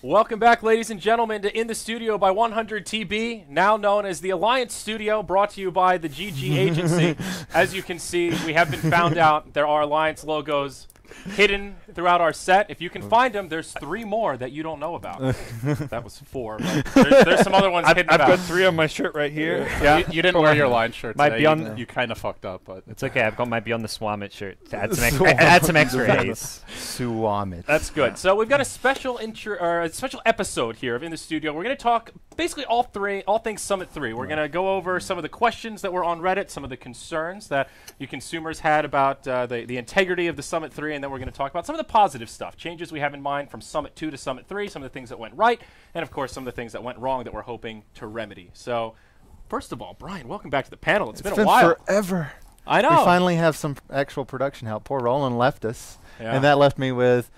Welcome back, ladies and gentlemen, to In the Studio by 100TB, now known as the Alliance Studio, brought to you by the GG Agency. As you can see, we have been found out. There are Alliance logos hidden throughout our set. If you can find them, there's 3 more that you don't know about. That was 4, but there's some other ones hidden. I've got 3 on my shirt right here. Yeah, you didn't wear your Alliance shirt today. Beyond you kind of fucked up, but it's okay. I've got my Beyond the Swamit shirt to add some extra A's. Swamit. That's good. So we've got a special episode here of In the Studio. We're going to talk basically all things Summit 3. We're going to go over some of the questions that were on Reddit, some of the concerns that you consumers had about the integrity of the Summit 3, and then we're going to talk about some of the positive stuff, changes we have in mind from Summit 2 to Summit 3, some of the things that went right, and of course some of the things that went wrong that we're hoping to remedy. So first of all, Brian, welcome back to the panel. It's been a while. Forever. I know. We finally have some actual production help. Poor Roland left us, and that left me with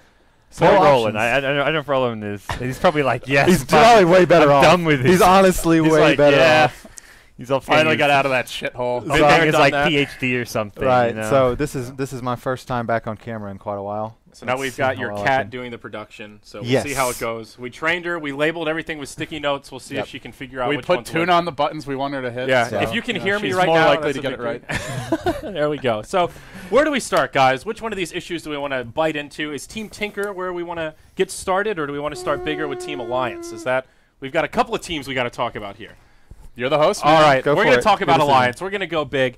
Poor Roland. I don't know if Roland is. He's probably like, yes. He's probably way better off. Done with it. He's honestly way better off. He's all finally got out of that shithole. He's doing his like PhD or something. Right. You know? So this is my first time back on camera in quite a while. So now we've got your cat doing the production. So we'll see how it goes. We trained her. We labeled everything with sticky notes. We'll see if she can figure out which ones. We put tune on the buttons we want her to hit. Yeah. So if you can hear me she's right more now, likely that's to get it right. There we go. So where do we start, guys? Which one of these issues do we want to bite into? Is Team Tinker where we want to get started, or do we want to start bigger with Team Alliance? Is that we've got a couple of teams we got to talk about here. You're the host, man. All right, we're going to talk about Good Alliance. We're going to go big.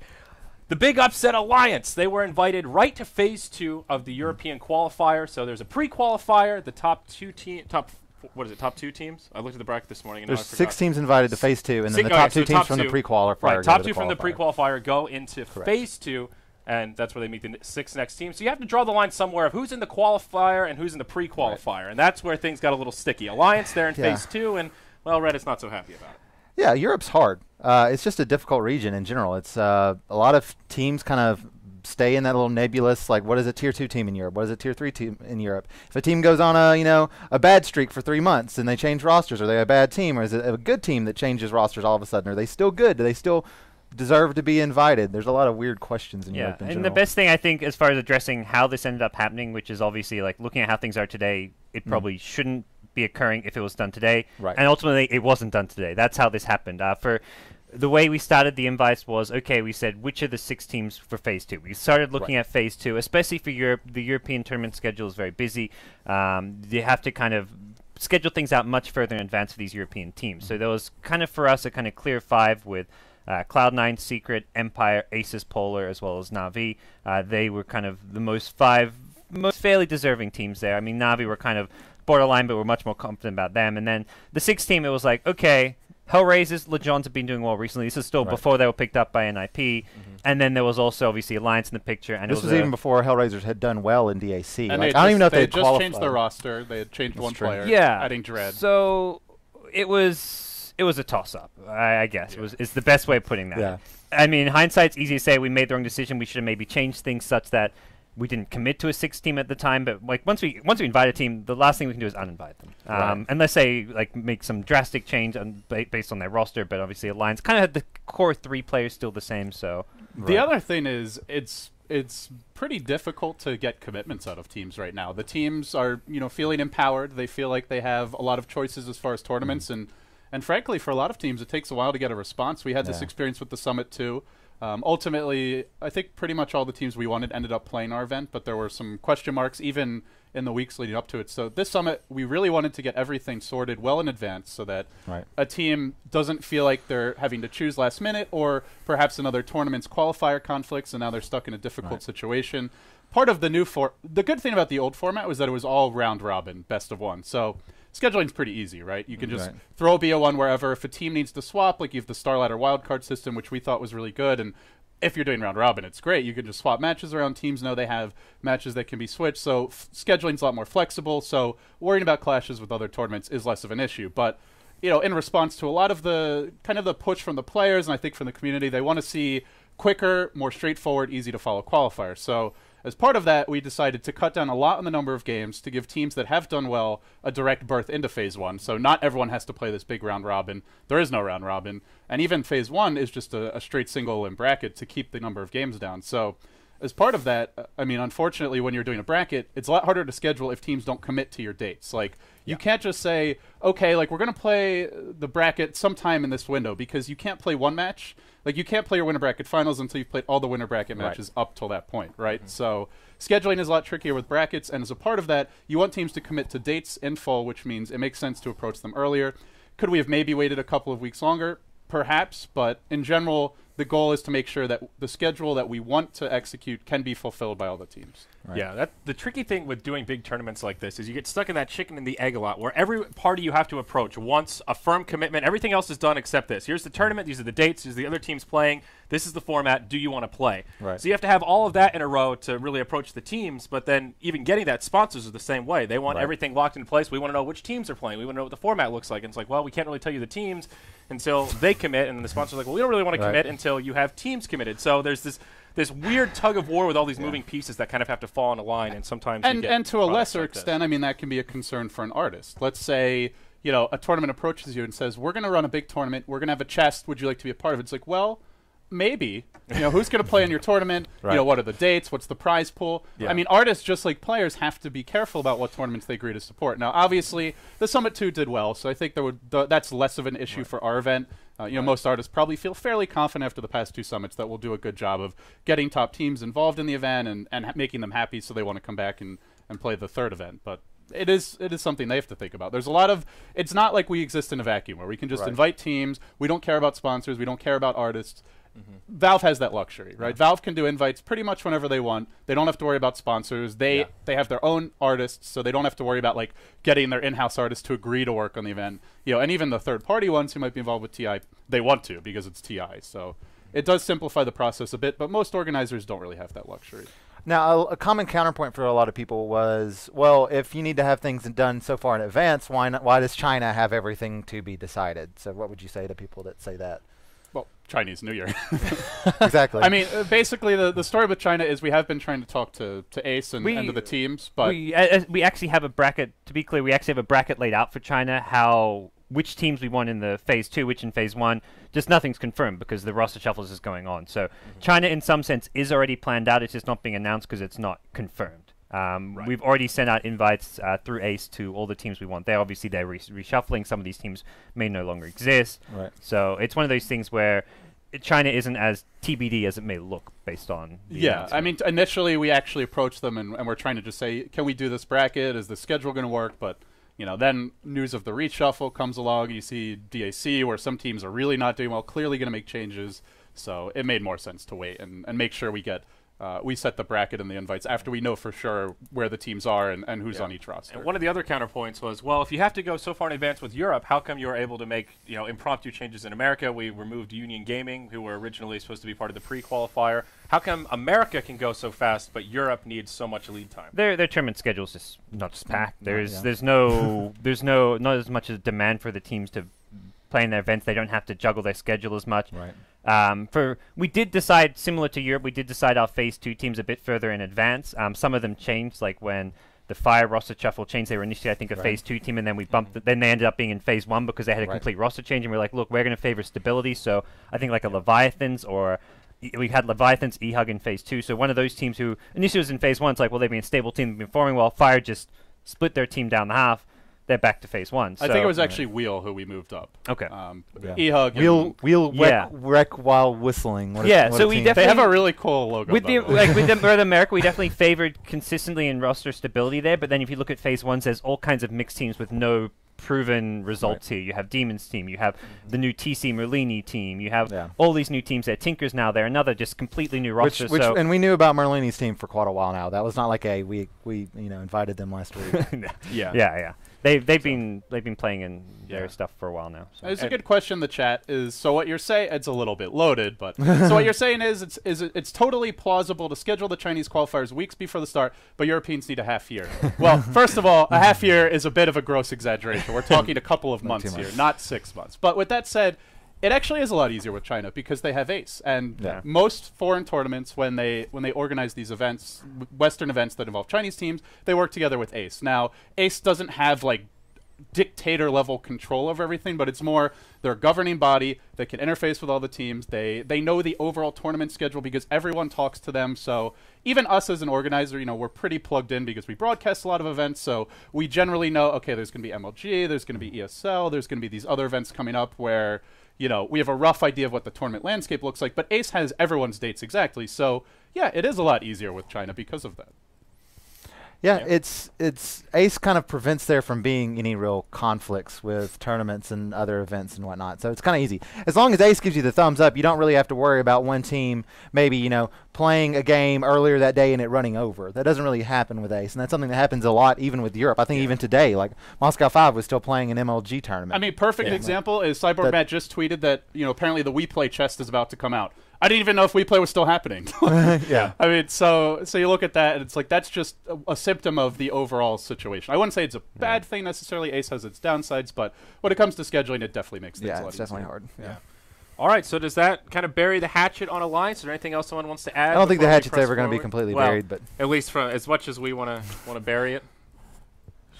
The big upset Alliance. They were invited right to Phase 2 of the European qualifier. So there's a pre-qualifier. The top 2 teams. I looked at the bracket this morning. And there's 6 teams invited to Phase 2, and then the top 2 teams from the pre-qualifier. Right, top 2 from the pre-qualifier go into Phase 2, and that's where they meet the 6 next teams. So you have to draw the line somewhere of who's in the qualifier and who's in the pre-qualifier, and that's where things got a little sticky. Alliance, they're in Phase 2, and, well, Reddit's not so happy about it. Yeah, Europe's hard. It's just a difficult region in general. It's a lot of teams kind of stay in that little nebulous, like, what is a Tier 2 team in Europe? What is a Tier 3 team in Europe? If a team goes on a bad streak for 3 months and they change rosters, are they a bad team? Or is it a good team that changes rosters all of a sudden? Are they still good? Do they still deserve to be invited? There's a lot of weird questions in Europe in general. And the best thing, I think, as far as addressing how this ended up happening, which is obviously, like, looking at how things are today, it probably shouldn't be occurring if it was done today. Right. And ultimately, it wasn't done today. That's how this happened. For the way we started the invites was, okay, we said, which are the 6 teams for Phase 2? We started looking at Phase 2, especially for Europe. The European tournament schedule is very busy. You have to kind of schedule things out much further in advance for these European teams. So there was kind of, for us, a kind of clear 5 with Cloud9, Secret, Empire, Aces, Polar, as well as Na'Vi. They were kind of the most fairly deserving teams there. I mean, Na'Vi were kind of borderline, but we're much more confident about them. And then the 6th team, it was like, okay, Hellraisers, Legends have been doing well recently. This is still before they were picked up by NIP. And then there was also, obviously, Alliance in the picture. And this was even before Hellraisers had done well in DAC. And like, I don't even know if they had just qualified. changed their roster. They had changed one player, adding Dread. So it was a toss-up, I guess. It's the best way of putting that. Yeah. I mean, hindsight's easy to say. We made the wrong decision. We should have maybe changed things such that we didn't commit to a 6 team at the time, but like once we invite a team, the last thing we can do is uninvite them, unless they like make some drastic change based on their roster. But obviously, Alliance kind of had the core 3 players still the same. So the other thing is it's pretty difficult to get commitments out of teams right now. The teams are feeling empowered. They feel like they have a lot of choices as far as tournaments, and frankly, for a lot of teams, it takes a while to get a response. We had this experience with the Summit too. Ultimately, I think pretty much all the teams we wanted ended up playing our event, but there were some question marks even in the weeks leading up to it. So this Summit, we really wanted to get everything sorted well in advance so that a team doesn't feel like they're having to choose last minute, or perhaps another tournament's qualifier conflicts and now they're stuck in a difficult situation. Part of the the good thing about the old format was that it was all round robin, best of 1. So scheduling's pretty easy, right? You can just throw a BO1 wherever. If a team needs to swap, like you have the Star Ladder wildcard system, which we thought was really good, and if you're doing round robin, it's great. You can just swap matches around. Teams know they have matches that can be switched, so scheduling's a lot more flexible, so worrying about clashes with other tournaments is less of an issue. But in response to a lot of the kind of the push from the players, and I think from the community, they want to see quicker, more straightforward, easy to follow qualifiers. So as part of that, we decided to cut down a lot on the number of games to give teams that have done well a direct berth into Phase 1. So not everyone has to play this big round robin. There is no round robin. And even Phase 1 is just a straight single in bracket to keep the number of games down. So as part of that, I mean, unfortunately, when you're doing a bracket, it's a lot harder to schedule if teams don't commit to your dates. Like, you can't just say, okay, like, we're going to play the bracket sometime in this window, because you can't play one match. Like, you can't play your winner bracket finals until you've played all the winner bracket matches up till that point, right? So scheduling is a lot trickier with brackets, and as a part of that, you want teams to commit to dates in full, which means it makes sense to approach them earlier. Could we have maybe waited a couple of weeks longer? Perhaps, but in general, the goal is to make sure that the schedule that we want to execute can be fulfilled by all the teams. Right. Yeah, the tricky thing with doing big tournaments like this is you get stuck in that chicken and the egg a lot, where every party you have to approach wants a firm commitment. Everything else is done except this. Here's the tournament. These are the dates. These are the other teams playing. This is the format. Do you want to play? Right. So you have to have all of that in a row to really approach the teams, but then even getting that, sponsors are the same way. They want everything locked in place. We want to know which teams are playing. We want to know what the format looks like. And it's like, well, we can't really tell you the teams until they commit, and the sponsor's like, well, we don't really want to commit until you have teams committed. So there's this weird tug of war with all these moving pieces that kind of have to fall in a line, and sometimes and to a lesser extent, I mean, that can be a concern for an artist. Let's say, you know, a tournament approaches you and says, we're going to run a big tournament, we're going to have a chest, would you like to be a part of it? It's like, well, maybe. You know, who's going to play in your tournament? You know, what are the dates? What's the prize pool? I mean, artists, just like players, have to be careful about what tournaments they agree to support. Now, obviously, the Summit 2 did well, so I think that's less of an issue for our event. You know, most artists probably feel fairly confident after the past 2 summits that we'll do a good job of getting top teams involved in the event and making them happy so they want to come back and play the 3rd event. But it is something they have to think about. There's a lot of, it's not like we exist in a vacuum where we can just invite teams. We don't care about sponsors. We don't care about artists. Valve has that luxury, right? Valve can do invites pretty much whenever they want. They don't have to worry about sponsors. They have their own artists, so they don't have to worry about like getting their in-house artists to agree to work on the event. You know, and even the third-party ones who might be involved with TI, they want to because it's TI. So it does simplify the process a bit, but most organizers don't really have that luxury. Now, a common counterpoint for a lot of people was, well, if you need to have things done so far in advance, why does China have everything to be decided? So what would you say to people that say that? Well, Chinese New Year. Exactly. I mean, basically, the story with China is we have been trying to talk to Ace and to the teams, but we actually have a bracket. To be clear, we actually have a bracket laid out for China. Which teams we want in the phase 2, which in phase 1. Just nothing's confirmed because the roster shuffles is going on. So China, in some sense, is already planned out. It's just not being announced because it's not confirmed. We've already sent out invites through Ace to all the teams we want. They're reshuffling. Some of these teams may no longer exist. Right. So it's one of those things where China isn't as TBD as it may look based on the announcement. I mean, initially we actually approached them and we're trying to just say, can we do this bracket? Is the schedule going to work? But, you know, then news of the reshuffle comes along. You see DAC where some teams are really not doing well, clearly going to make changes. So it made more sense to wait and make sure we set the bracket and the invites after we know for sure where the teams are and who's on each roster. And one of the other counterpoints was, well, if you have to go so far in advance with Europe, how come you were able to make, you know, impromptu changes in America? We removed Union Gaming, who were originally supposed to be part of the pre-qualifier. How come America can go so fast, but Europe needs so much lead time? Their tournament schedule's just not just packed. There's not as much a demand for the teams to play in their events. They don't have to juggle their schedule as much. Right. We did decide, similar to Europe, we did decide our phase 2 teams a bit further in advance. Some of them changed, like when the Fire roster shuffle changed. They were initially, I think, a phase 2 team, and then we bumped. Then they ended up being in phase 1 because they had a complete roster change. And we were like, look, we're going to favor stability. So I think like a Leviathans or we had Leviathans, E-Hug in phase 2. So one of those teams who initially was in phase 1, it's like, well, they've been a stable team, they've been forming well. Fire just split their team down the half. They're back to phase 1. So I think it was actually Wheel who we moved up. Okay. E-Hug. Wheel wreck while whistling. We definitely they have a really cool logo. With America, we definitely favored consistently in roster stability there. But then if you look at phase 1, there's all kinds of mixed teams with no proven results here. You have Demon's team, you have the new TC Merlini team, you have all these new teams there. Tinker's now there, another just completely new roster. And we knew about Merlini's team for quite a while now. That was not like we invited them last week. Yeah. They've been playing in their stuff for a while now. So. There's a good question in the chat. So what you're saying? It's a little bit loaded, but so what you're saying is it's totally plausible to schedule the Chinese qualifiers weeks before the start, but Europeans need a half year. Well, first of all, a half year is a bit of a gross exaggeration. We're talking a couple of months here, not 6 months. But with that said, it actually is a lot easier with China because they have Ace, and most foreign tournaments when they organize these events, Western events that involve Chinese teams, they work together with Ace. Now, Ace doesn't have like dictator level control of everything, but it's more they're a governing body that can interface with all the teams. They know the overall tournament schedule because everyone talks to them. So even us as an organizer, you know, we're pretty plugged in because we broadcast a lot of events. So we generally know, okay, there's going to be MLG, there's going to be ESL, there's going to be these other events coming up where, you know, we have a rough idea of what the tournament landscape looks like. But Ace has everyone's dates exactly. So yeah, it is a lot easier with China because of that. Yeah, it's Ace kind of prevents there from being any real conflicts with tournaments and other events and whatnot. So it's kind of easy. As long as Ace gives you the thumbs up, you don't really have to worry about one team maybe, you know, playing a game earlier that day and it running over. That doesn't really happen with Ace, and that's something that happens a lot even with Europe. I think even today, like Moscow 5 was still playing an MLG tournament. I mean, perfect example is Cyborg Matt just tweeted that, you know, apparently the WePlay chest is about to come out. I didn't even know if WePlay was still happening. Yeah. I mean, so you look at that, and it's like that's just a symptom of the overall situation. I wouldn't say it's a bad thing necessarily. Ace has its downsides, but when it comes to scheduling, it definitely makes things a lot it's definitely easier. hard. Yeah. All right, so does that kind of bury the hatchet on Alliance? Is there anything else someone wants to add? I don't think the before we hatchet's press ever going to be forward? completely Well, buried, but at least from as much as we want to bury it.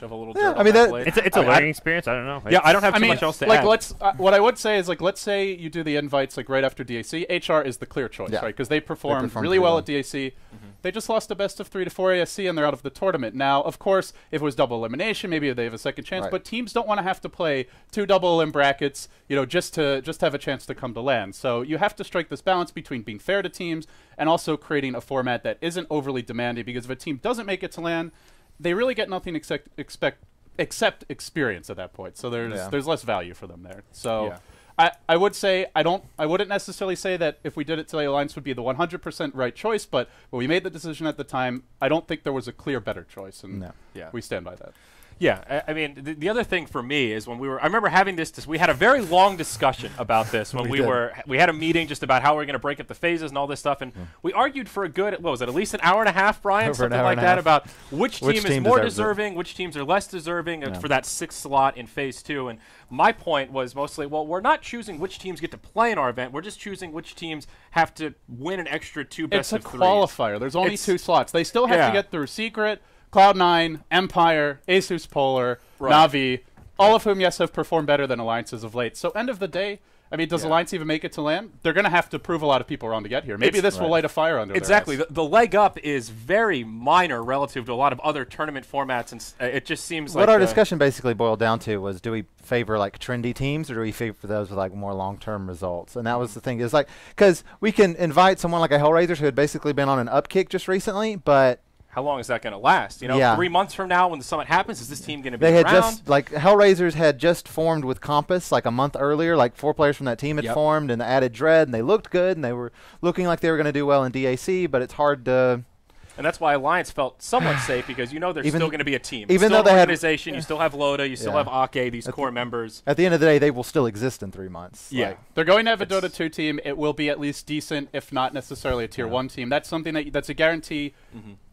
Shove a little Yeah, dirt I on mean, that that- blade. It's a learning experience. I don't know. Yeah, I don't have I too mean, much else to like add. let's what I would say is like let's say you do the invites like right after DAC. HR is the clear choice, Yeah. right? Because they performed performed really pretty well well. at DAC. They just lost a best of 3 to 4 ASC and they're out of the tournament. Now, of course, if it was double elimination, maybe they have a second chance. Right. But teams don't want to have to play 2 double elim brackets, you know, just to have a chance to come to land. So you have to strike this balance between being fair to teams and also creating a format that isn't overly demanding. Because if a team doesn't make it to land, they really get nothing except experience at that point. So there's less value for them there. So. Yeah. I would say I wouldn't necessarily say that if we did it today, Alliance would be the 100% right choice, but when we made the decision at the time, I don't think there was a clear better choice, and we stand by that. Yeah, I mean, the other thing for me is when I remember having this, we had a very long discussion about this when we had a meeting just about how we are going to break up the phases and all this stuff, and we argued for a good, what was it, at least an hour and a half, Brian? Over an Something hour like and a that, half. about which team is more deserves it. deserving, which teams are less deserving for that 6th slot in Phase 2, and my point was mostly, well, we're not choosing which teams get to play in our event, we're just choosing which teams have to win an extra 2 best It's of a 3s. qualifier. There's only 2 slots. They still have Yeah. to get through Secret, Cloud9, Empire, Asus Polar, Right. Navi, all of whom, yes, have performed better than Alliances of late. So end of the day, I mean, does Alliance even make it to land? They're going to have to prove a lot of people wrong to get here. Maybe this will light a fire under Exactly. their ass. The leg up is very minor relative to a lot of other tournament formats, and it just seems what like our discussion basically boiled down to was, do we favor like trendy teams or do we favor those with like more long-term results? And that was the thing. Is like, because we can invite someone like a Hellraiser who had basically been on an upkick just recently, but how long is that going to last? You know, Yeah. 3 months from now when the summit happens, is this team going to be they had around? just like Hellraisers had just formed with Compass like a month earlier. Like 4 players from that team had formed and added Dread, and they looked good and they were looking like they were going to do well in DAC. But it's hard to. And that's why Alliance felt somewhat safe, because you know there's Even- still going to be a team. even still though they an had- organization, you still have Loda, you still have Ake, these core members. At the end of the day, they will still exist in 3 months. Yeah. Like, They're going to have a Dota 2 team. It will be at least decent, if not necessarily a Tier 1 team. That's something that's a guarantee.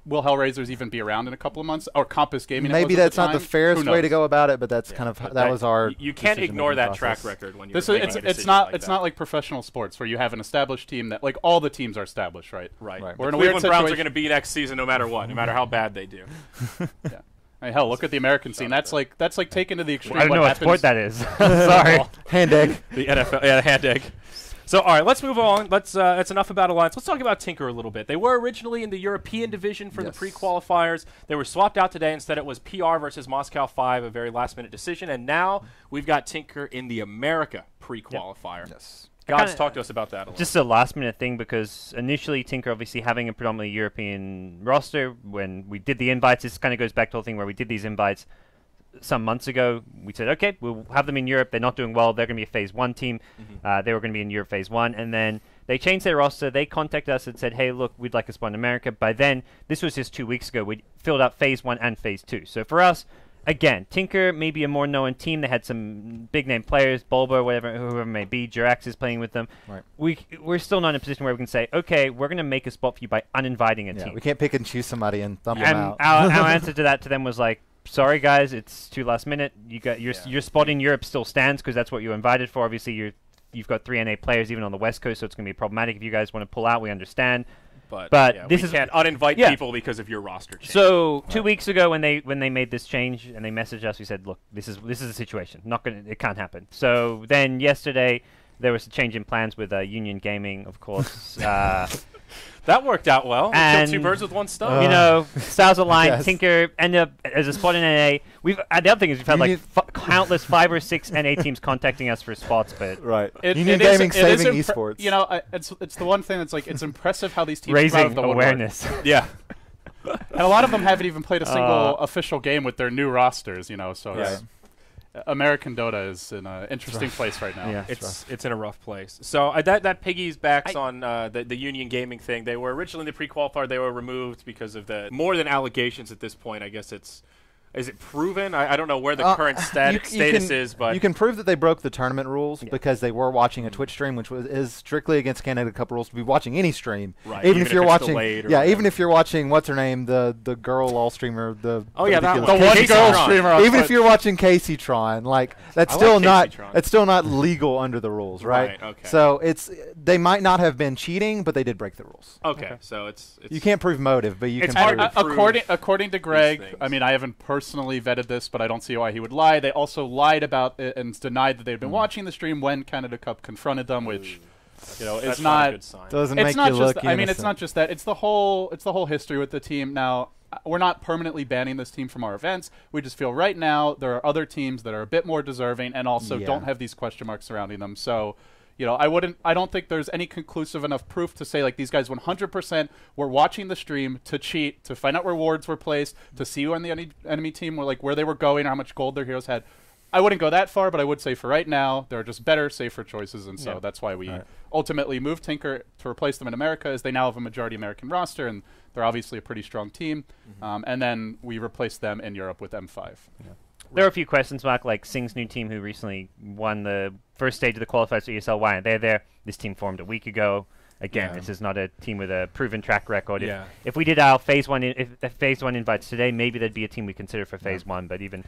Will Hellraisers even be around in a couple of months? Or Compass Gaming? maybe that's not the fairest way to go about it, but that's kind of that was our. You can't ignore that decision-making track process. record when you're This making is a it's decision not like it's that. not like professional sports where you have an established team that like all the teams are established, right? Right. Right. We're in The a weird Cleveland Browns are situation. going to be next season no matter what, no matter how bad they do. Yeah. I mean, hell, look at the American scene. That's like taken to the extreme. I don't know what sport happens- that is. Sorry. Hand egg. The NFL, yeah, hand egg. So, all right, let's move on. That's enough about Alliance. Let's talk about Tinker a little bit. They were originally in the European division for the pre-qualifiers. They were swapped out today. Instead, it was PR versus Moscow 5, a very last-minute decision. And now we've got Tinker in the America pre-qualifier. Yes. GoDz, talk to us about that a little. Just a last-minute thing, because initially Tinker obviously having a predominantly European roster, when we did the invites, this kind of goes back to the whole thing where we did these invites some months ago. We said, okay, we'll have them in Europe. They're not doing well. They're going to be a Phase 1 team. They were going to be in Europe Phase 1. And then they changed their roster. They contacted us and said, hey, look, we'd like a spot in America. By then, this was just 2 weeks ago, we filled out Phase 1 and Phase 2. So for us, again, Tinker may be a more known team. They had some big-name players, Bulba, whoever it may be. Jirax is playing with them. Right. We're still not in a position where we can say, okay, we're going to make a spot for you by uninviting a team. We can't pick and choose somebody and thumb them And out. our answer to that to them was like, sorry guys, it's too last minute. You got your spot in Europe still stands because that's what you were invited for. Obviously, you've got 3 NA players even on the West Coast, so it's going to be problematic if you guys want to pull out. We understand. But But we can't uninvite people because of your roster change. So 2 weeks ago, when they made this change and they messaged us, we said, "Look, this is a situation. It can't happen." So then yesterday, there was a change in plans with Union Gaming, of course. That worked out well. And killed two birds with one stone. you know, Stars Align, Yes. Tinker ended up as a spot in NA. The other thing is we've had like countless 5 or 6 NA teams contacting us for spots, but Right. it Union is- Gaming it is saving impre- esports. You know, it's the one thing that's like it's impressive how these teams come out raising of the woodwork. awareness. Yeah. And a lot of them haven't even played a single official game with their new rosters. You know, so Right. American Dota is in an interesting place right now. Yeah. It's in a rough place. So that piggybacks on the Union Gaming thing. They were originally in the pre-qualifier. They were removed because of the more than allegations at this point. I guess is it proven? I don't know where the current status is, but you can prove that they broke the tournament rules because they were watching a Twitch stream, which is strictly against Canada Cup rules to be watching any stream. Right, Even if you're it's watching, delayed or even whatever. if you're watching what's her name, the girl all streamer, the that ridiculous one. The one Casey girl Tron. streamer on even if Twitch. you're watching Casey Tron, like that's I still like not Casey Tron. it's still not legal under the rules, right? Right, okay. So they might not have been cheating, but they did break the rules. Okay, so it's You can't prove motive, but you It's can hard prove. to prove According to Greg, things. I mean, I haven't personally vetted this, but I don't see why he would lie. They also lied about it and denied that they'd been watching the stream when Canada Cup confronted them, which that's it's not a not. good sign. Doesn't It's make not you just. look. I mean, it's innocent. not just that. It's the whole history with the team. Now, we're not permanently banning this team from our events. We just feel right now there are other teams that are a bit more deserving and also Yeah. don't have these question marks surrounding them. So. You know, I don't think there's any conclusive enough proof to say like these guys 100% were watching the stream to cheat, to find out where wards were placed, to see when the enemy team were like where they were going, how much gold their heroes had. I wouldn't go that far, but I would say for right now, there are just better, safer choices, and so that's why we ultimately moved Tinker to replace them in America, as they now have a majority American roster, and they're obviously a pretty strong team. And then we replaced them in Europe with M5. Yeah. There are a few questions, Mark, like Sing's new team who recently won the first stage of the qualifiers for ESL. Why aren't they there? This team formed a week ago. Again, this is not a team with a proven track record. Yeah. If we did our phase one, if phase one invites today, maybe there'd be a team we consider for phase one. But even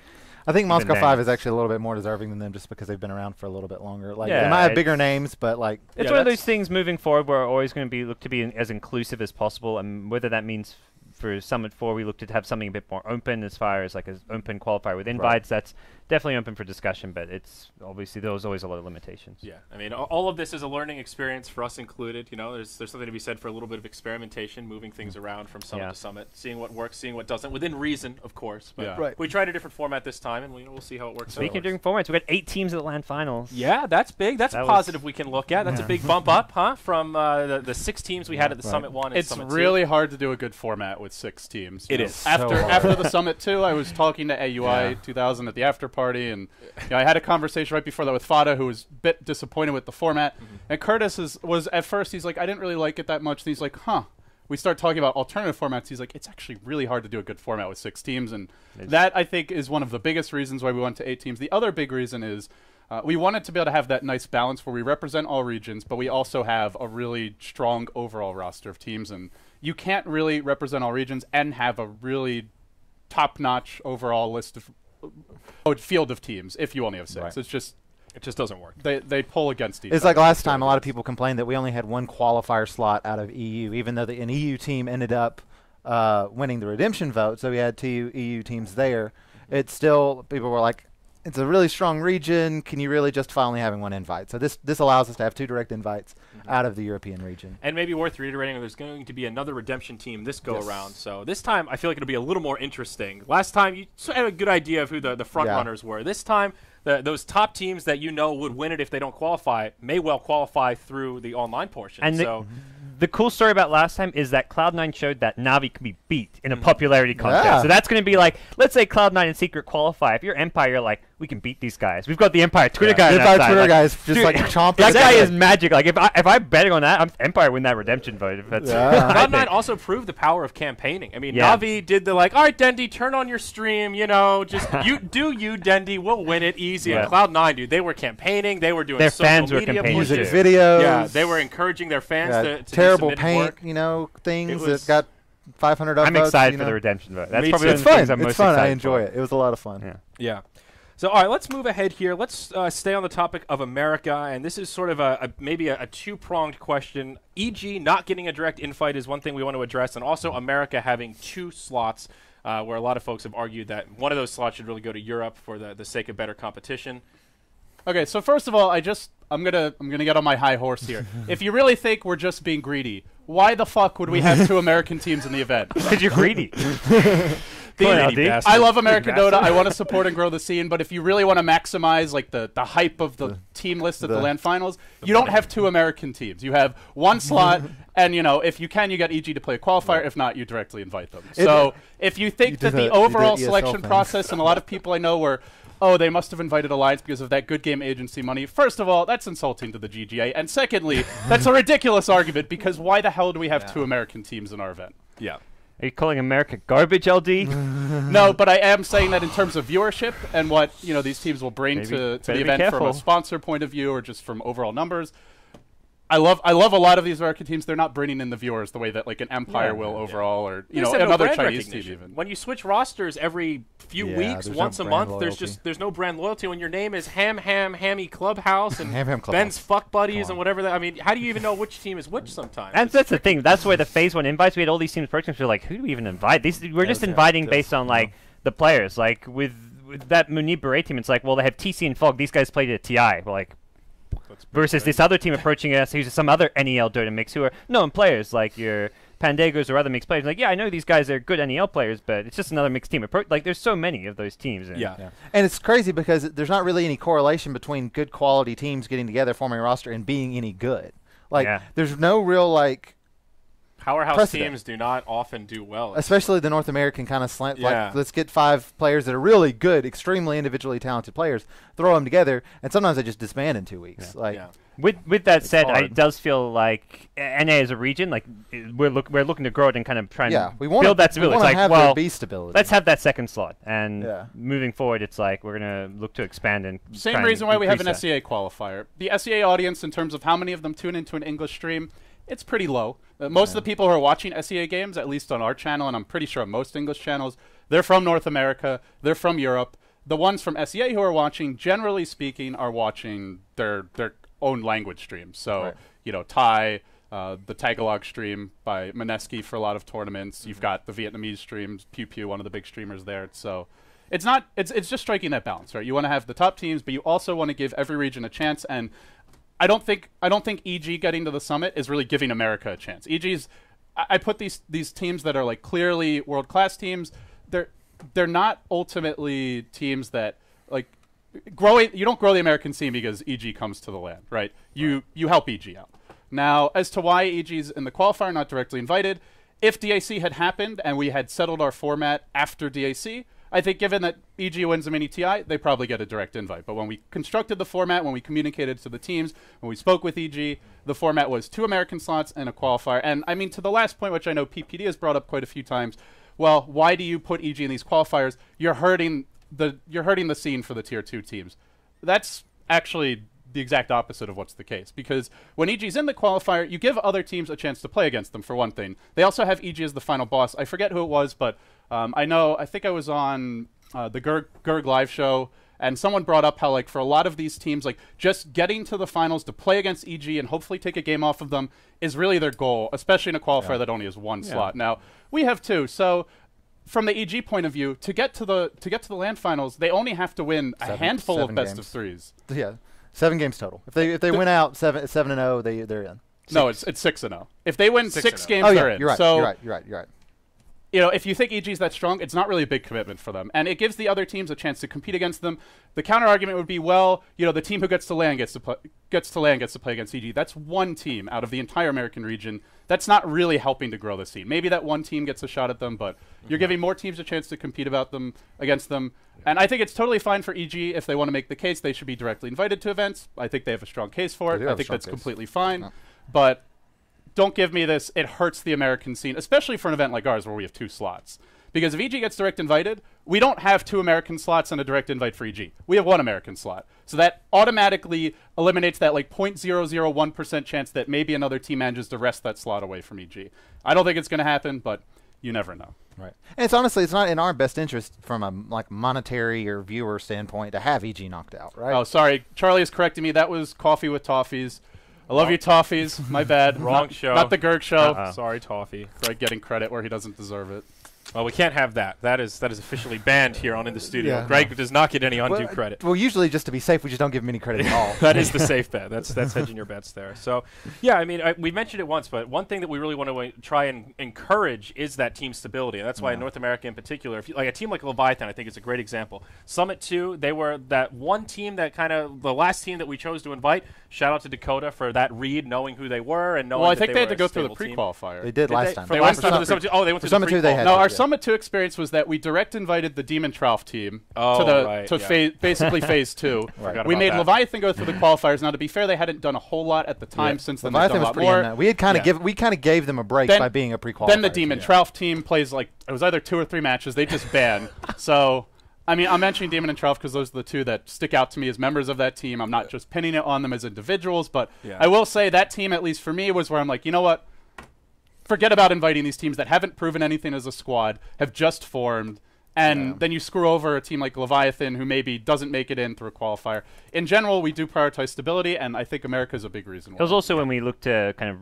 I think Moscow then 5 is actually a little bit more deserving than them just because they've been around for a little bit longer. Like Yeah, they might have it's- bigger names, but like it's Yeah, one of that's- those things moving forward. We're always going to be look to be as inclusive as possible, and whether that means for Summit 4, we look to have something a bit more open as far as like an open qualifier with invites. That's definitely open for discussion, but it's obviously there's always a lot of limitations. Yeah, I mean, all of this is a learning experience for us included. You know, there's something to be said for a little bit of experimentation, moving things around from summit to summit, seeing what works, seeing what doesn't, within reason, of course. But Yeah. we tried a different format this time, and we'll see how it works. Speaking of doing formats, we've got 8 teams at the LAN finals. Yeah, that's big. That's That a was- positive we can look at. That's a big bump up, huh, from the 6 teams we had at the Summit 1 and It's Summit really hard to do a good format with 6 teams. It You is. After So hard. after the Summit 2, I was talking to AUI 2000 at the after party, and I had a conversation right before that with Fada, who was a bit disappointed with the format. And Curtis was at first, he's like, I didn't really like it that much. And he's like, we start talking about alternative formats. He's like, it's actually really hard to do a good format with 6 teams. And that, I think, is one of the biggest reasons why we went to 8 teams. The other big reason is we wanted to be able to have that nice balance where we represent all regions, but we also have a really strong overall roster of teams. And you can't really represent all regions and have a really top-notch overall list of field of teams if you only have 6. Right. It's just It just doesn't work. they pull against each other. it's like last time. A lot of people complained that we only had one qualifier slot out of EU, even though an EU team ended up winning the redemption vote. So we had 2 EU teams there. It's still people were like, it's a really strong region. Can you really justify only having one invite? So this allows us to have 2 direct invites out of the European region. And maybe worth reiterating, there's going to be another redemption team this go around. So this time, I feel like it'll be a little more interesting. Last time, you sort of had a good idea of who the front runners were. This time, those top teams that you know would win it if they don't qualify may well qualify through the online portion. And so the cool story about last time is that Cloud9 showed that Navi can be beat in a popularity contest. Yeah. So that's going to be like, let's say Cloud9 and Secret qualify. If you're Empire, you're like, we can beat these guys. We've got the Empire Twitter guy. The on that Empire side. Twitter Like, guys just dude, like chomping. that guy is magic. Like if I'm betting on that, Empire win that redemption vote. If that's I Cloud9 think. also proved the power of campaigning. I mean, Yeah. Navi did the like, all right, Dendy, turn on your stream, you know, just you Dendy, we'll win it easy. Yeah. And Cloud9, dude, they were campaigning, they were doing Their social fans were media campaigning pushes. music too. videos. Yeah, they were encouraging their fans to do terrible submitted paint, work. things It was- that got 500 upvotes. I'm excited you for know. the redemption vote. That's Me probably too. one It's of the fun. things I'm It's most fun. I excited enjoy for. it. It was a lot of fun. Yeah. Yeah. So, all right, let's move ahead here. Let's stay on the topic of America, and this is sort of maybe a two-pronged question. E.g., not getting a direct invite is one thing we want to address, and also America having 2 slots, where a lot of folks have argued that one of those slots should really go to Europe for the sake of better competition. Okay, so first of all, I'm gonna get on my high horse here. If you really think we're just being greedy, why the fuck would we have 2 American teams in the event? Because you're greedy. I love American Dota. I want to support and grow the scene, but if you really want to maximize like the hype of the team list at the LAN finals, you don't have 2 American teams. You have 1 slot, and if you can, you get EG to play a qualifier. If not, you directly invite them. So if you think that the overall selection process, and a lot of people I know were, oh, they must have invited Alliance because of that good game agency money. First of all, that's insulting to the GGA. And secondly, that's a ridiculous argument because why the hell do we have 2 American teams in our event? Yeah. Are you calling America garbage, LD? No, but I am saying that in terms of viewership and what these teams will bring to the event from a sponsor point of view or just from overall numbers. I love a lot of these American teams. They're not bringing in the viewers the way that like an Empire will overall, or another Chinese team even. When you switch rosters every few weeks, once a month, there's no brand loyalty. When your name is Hammy Clubhouse and Ben's Fuck Buddies and whatever that. I mean, how do you even know which team is which sometimes? And that's the thing. That's where the Phase 1 invites, we had all these teams approaching. We're like, who do we even invite? We're just inviting based on like the players. Like with that Munib Beret team, it's like, well, they have TC and Fog. These guys played at TI. We're like. Versus this other team approaching us, who's some other NEL Dota mix, who are known players, like your Pandegos or other mixed players. Like, yeah, I know these guys are good NEL players, but it's just another mixed team. Like, there's so many of those teams. And it's crazy because there's not really any correlation between good quality teams getting together, forming a roster, and being any good. Like, there's no real, like... Powerhouse teams do not often do well. Especially the North American kind of slant. Like, let's get 5 players that are really good, extremely individually talented players, throw them together, and sometimes they just disband in 2 weeks. With that said, it does feel like NA as a region, like we're looking to grow it and kind of try and build that stability. We want to have B stability. Let's have that second slot, and moving forward, it's like we're gonna look to expand and same reason why we have an SEA qualifier. The SEA audience, in terms of how many of them tune into an English stream, it's pretty low. Most of the people who are watching SEA games, at least on our channel, and I'm pretty sure on most English channels, they're from North America, they're from Europe. The ones from SEA who are watching, generally speaking, are watching their own language streams. So, Thai, the Tagalog stream by Mineski for a lot of tournaments. You've got the Vietnamese streams, Pew Pew, one of the big streamers there. So it's just striking that balance, right? You want to have the top teams, but you also want to give every region a chance. And I don't think EG getting to the summit is really giving America a chance. EG's, I put these teams that are like clearly world-class teams. They're not ultimately teams that like growing. You don't grow the American scene because EG comes to the LAN, right? You help EG out. Now, as to why EG's in the qualifier, not directly invited, if DAC had happened and we had settled our format after DAC, I think given that EG wins the mini TI, they probably get a direct invite. But when we constructed the format, when we communicated to the teams, when we spoke with EG, the format was 2 American slots and a qualifier. And I mean, to the last point, which I know PPD has brought up quite a few times, well, why do you put EG in these qualifiers? You're hurting the scene for the tier 2 teams. That's actually the exact opposite of what's the case, because when EG's in the qualifier, you give other teams a chance to play against them, for one thing. They also have EG as the final boss. I forget who it was, but I think I was on the Gerg live show, and someone brought up how, like, for a lot of these teams, like, just getting to the finals to play against EG and hopefully take a game off of them is really their goal, especially in a qualifier that only has 1 slot. Now, we have 2, so from the EG point of view, to get to the LAN finals, they only have to win a handful of best of 3s. Yeah. 7 games total. If they win out 7-0, they're in. No, it's 6-0. If they win 6 games, they're in. You're right. So, you're right. If you think EG's that strong, it's not really a big commitment for them, and it gives the other teams a chance to compete against them. The counter argument would be, well, the team who gets to LAN gets to play against EG. That's 1 team out of the entire American region. That's not really helping to grow the scene. Maybe that 1 team gets a shot at them, but you're giving more teams a chance to compete against them. And I think it's totally fine for EG if they want to make the case they should be directly invited to events. I think they have a strong case for it. I think that's completely fine. No. But don't give me this, it hurts the American scene, especially for an event like ours where we have 2 slots. Because if EG gets direct invited, we don't have 2 American slots and a direct invite for EG. We have 1 American slot. So that automatically eliminates that like 0.001% chance that maybe another team manages to wrest that slot away from EG. I don't think it's going to happen, but you never know. Right. And it's honestly, it's not in our best interest from a monetary or viewer standpoint to have EG knocked out, right? Oh, sorry. Charlie is correcting me. That was Coffee with Toffees. I love you, Toffees. My bad. Wrong show. Not the Gerg show. Sorry, Toffee. Greg getting credit where he doesn't deserve it. Well, we can't have that. That is officially banned here on In the Studio. Yeah, Greg does not get any undue credit. Well, usually just to be safe, we just don't give him any credit at all. That is the safe bet. That's hedging your bets there. So, yeah, I mean, we mentioned it once, but one thing that we really want to try and encourage is that team stability. And that's why in North America in particular, if you, like a team like Leviathan, I think is a great example. Summit 2, they were that one team that kind of the last team that we chose to invite. Shout out to Dakota for that read, knowing who they were and knowing. Well, I think that they had were to go a through the stable team. pre-qualifier. They did last time. They went through the Summit 2. Oh, they went through the Summit 2 they had. No, our Yeah. Summit 2 experience was that we direct invited the Demon Trough team basically phase 2. Right. We made that. Leviathan go through the qualifiers. Now, to be fair, they hadn't done a whole lot at the time. Since then, Leviathan they've was done a lot pretty more. we had kind of gave them a break by being a pre-qualifier. Then the Demon Trough team plays like it was either 2 or 3 matches. They just banned. So, I mean, I'm mentioning Demon and Trough because those are the two that stick out to me as members of that team. I'm not just pinning it on them as individuals, but I will say that team, at least for me, was where I'm like, you know what? Forget about inviting these teams that haven't proven anything as a squad, have just formed, and then you screw over a team like Leviathan who maybe doesn't make it in through a qualifier. In general, we do prioritize stability, and I think America's a big reason why. It was also when we looked to kind of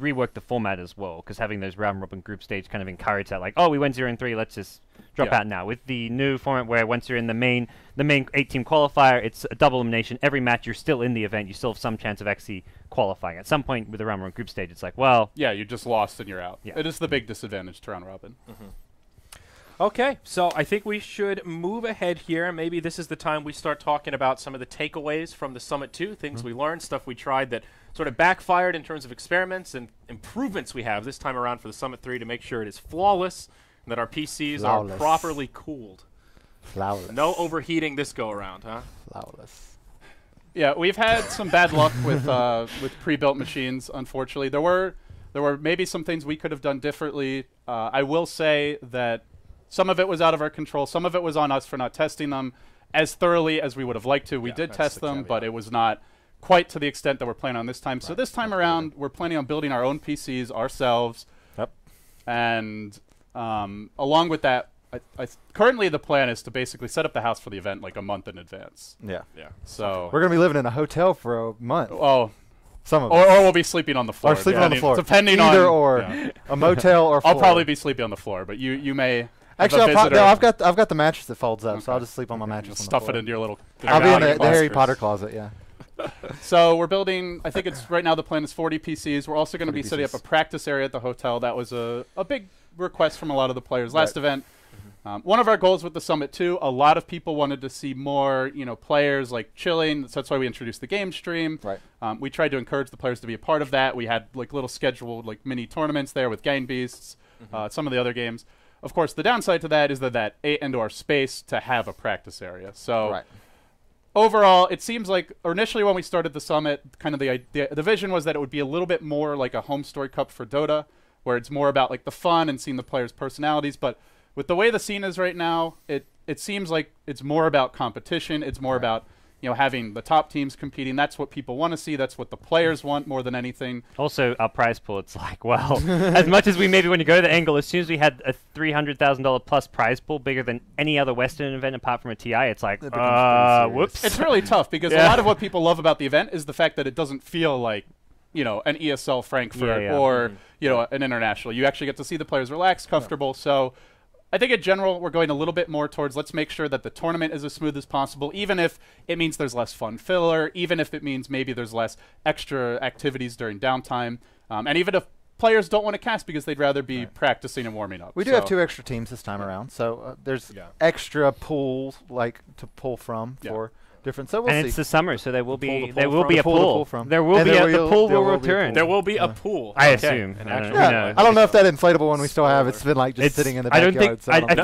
rework the format as well, because having those round-robin group stage kind of encouraged that, like, oh, we went 0-3, let's just drop out now. With the new format where once you're in the main 8-team qualifier, it's a double elimination. Every match you're still in the event, you still have some chance of actually qualifying. At some point with the round-robin group stage, it's like, well... Yeah, you just lost and you're out. Yeah. It is the big disadvantage to round-robin. Okay, so I think we should move ahead here. Maybe this is the time we start talking about some of the takeaways from the Summit 2, things we learned, stuff we tried that sort of backfired in terms of experiments and improvements we have this time around for the Summit 3 to make sure it is flawless and that our PCs are properly cooled. Flawless. No overheating this go-around, huh? Flawless. Yeah, we've had some bad luck with pre-built machines, unfortunately. There were maybe some things we could have done differently. I will say that some of it was out of our control. Some of it was on us for not testing them as thoroughly as we would have liked to. We did test them, but it was not quite to the extent that we're planning on this time. So this time around, we're planning on building our own PCs ourselves. Yep. And along with that, currently the plan is to basically set up the house for the event like a month in advance. Yeah. So we're going to be living in a hotel for a month. Oh. Some of or us. we'll be sleeping on the floor. Or sleeping on the floor. Depending Either on or. A motel or floor. I'll probably be sleeping on the floor, but you may. Actually, I've got the mattress that folds up, so I'll just sleep on my mattress. Stuff it into your little. I'll be in the Harry Potter closet. Yeah. So we're building. I think it's right now. The plan is 40 PCs. We're also going to be setting up a practice area at the hotel. That was a big request from a lot of the players last event. One of our goals with the Summit 2, a lot of people wanted to see more, players like chilling. So that's why we introduced the game stream. Right. We tried to encourage the players to be a part of that. We had like little scheduled like mini tournaments there with Gang Beasts, some of the other games. Of course, the downside to that is that ate into our space to have a practice area. So overall, it seems like, or initially when we started the Summit, kind of the vision was that it would be a little bit more like a home story cup for Dota, where it's more about like the fun and seeing the players' personalities. But with the way the scene is right now, it seems like it's more about competition. It's more about having the top teams competing. That's what people want to see. That's what the players want more than anything. Also, our prize pool, it's like, well, as much as we maybe when you go to the angle, as soon as we had a $300,000 plus prize pool bigger than any other Western event apart from a TI, it's like, whoops. It's really tough because a lot of what people love about the event is the fact that it doesn't feel like an ESL Frankfurt or an international. You actually get to see the players relaxed, comfortable. So I think in general, we're going a little bit more towards let's make sure that the tournament is as smooth as possible, even if it means there's less fun filler, even if it means maybe there's less extra activities during downtime, and even if players don't want to cast because they'd rather be practicing and warming up. We do have 2 extra teams this time around, so there's extra pools to pull from for different. So we'll see. And it's the summer, so there will be a pool. There will be the pool will return. There will be a pool. I assume. I don't know if that inflatable one we still have. It's been like just sitting in the backyard. I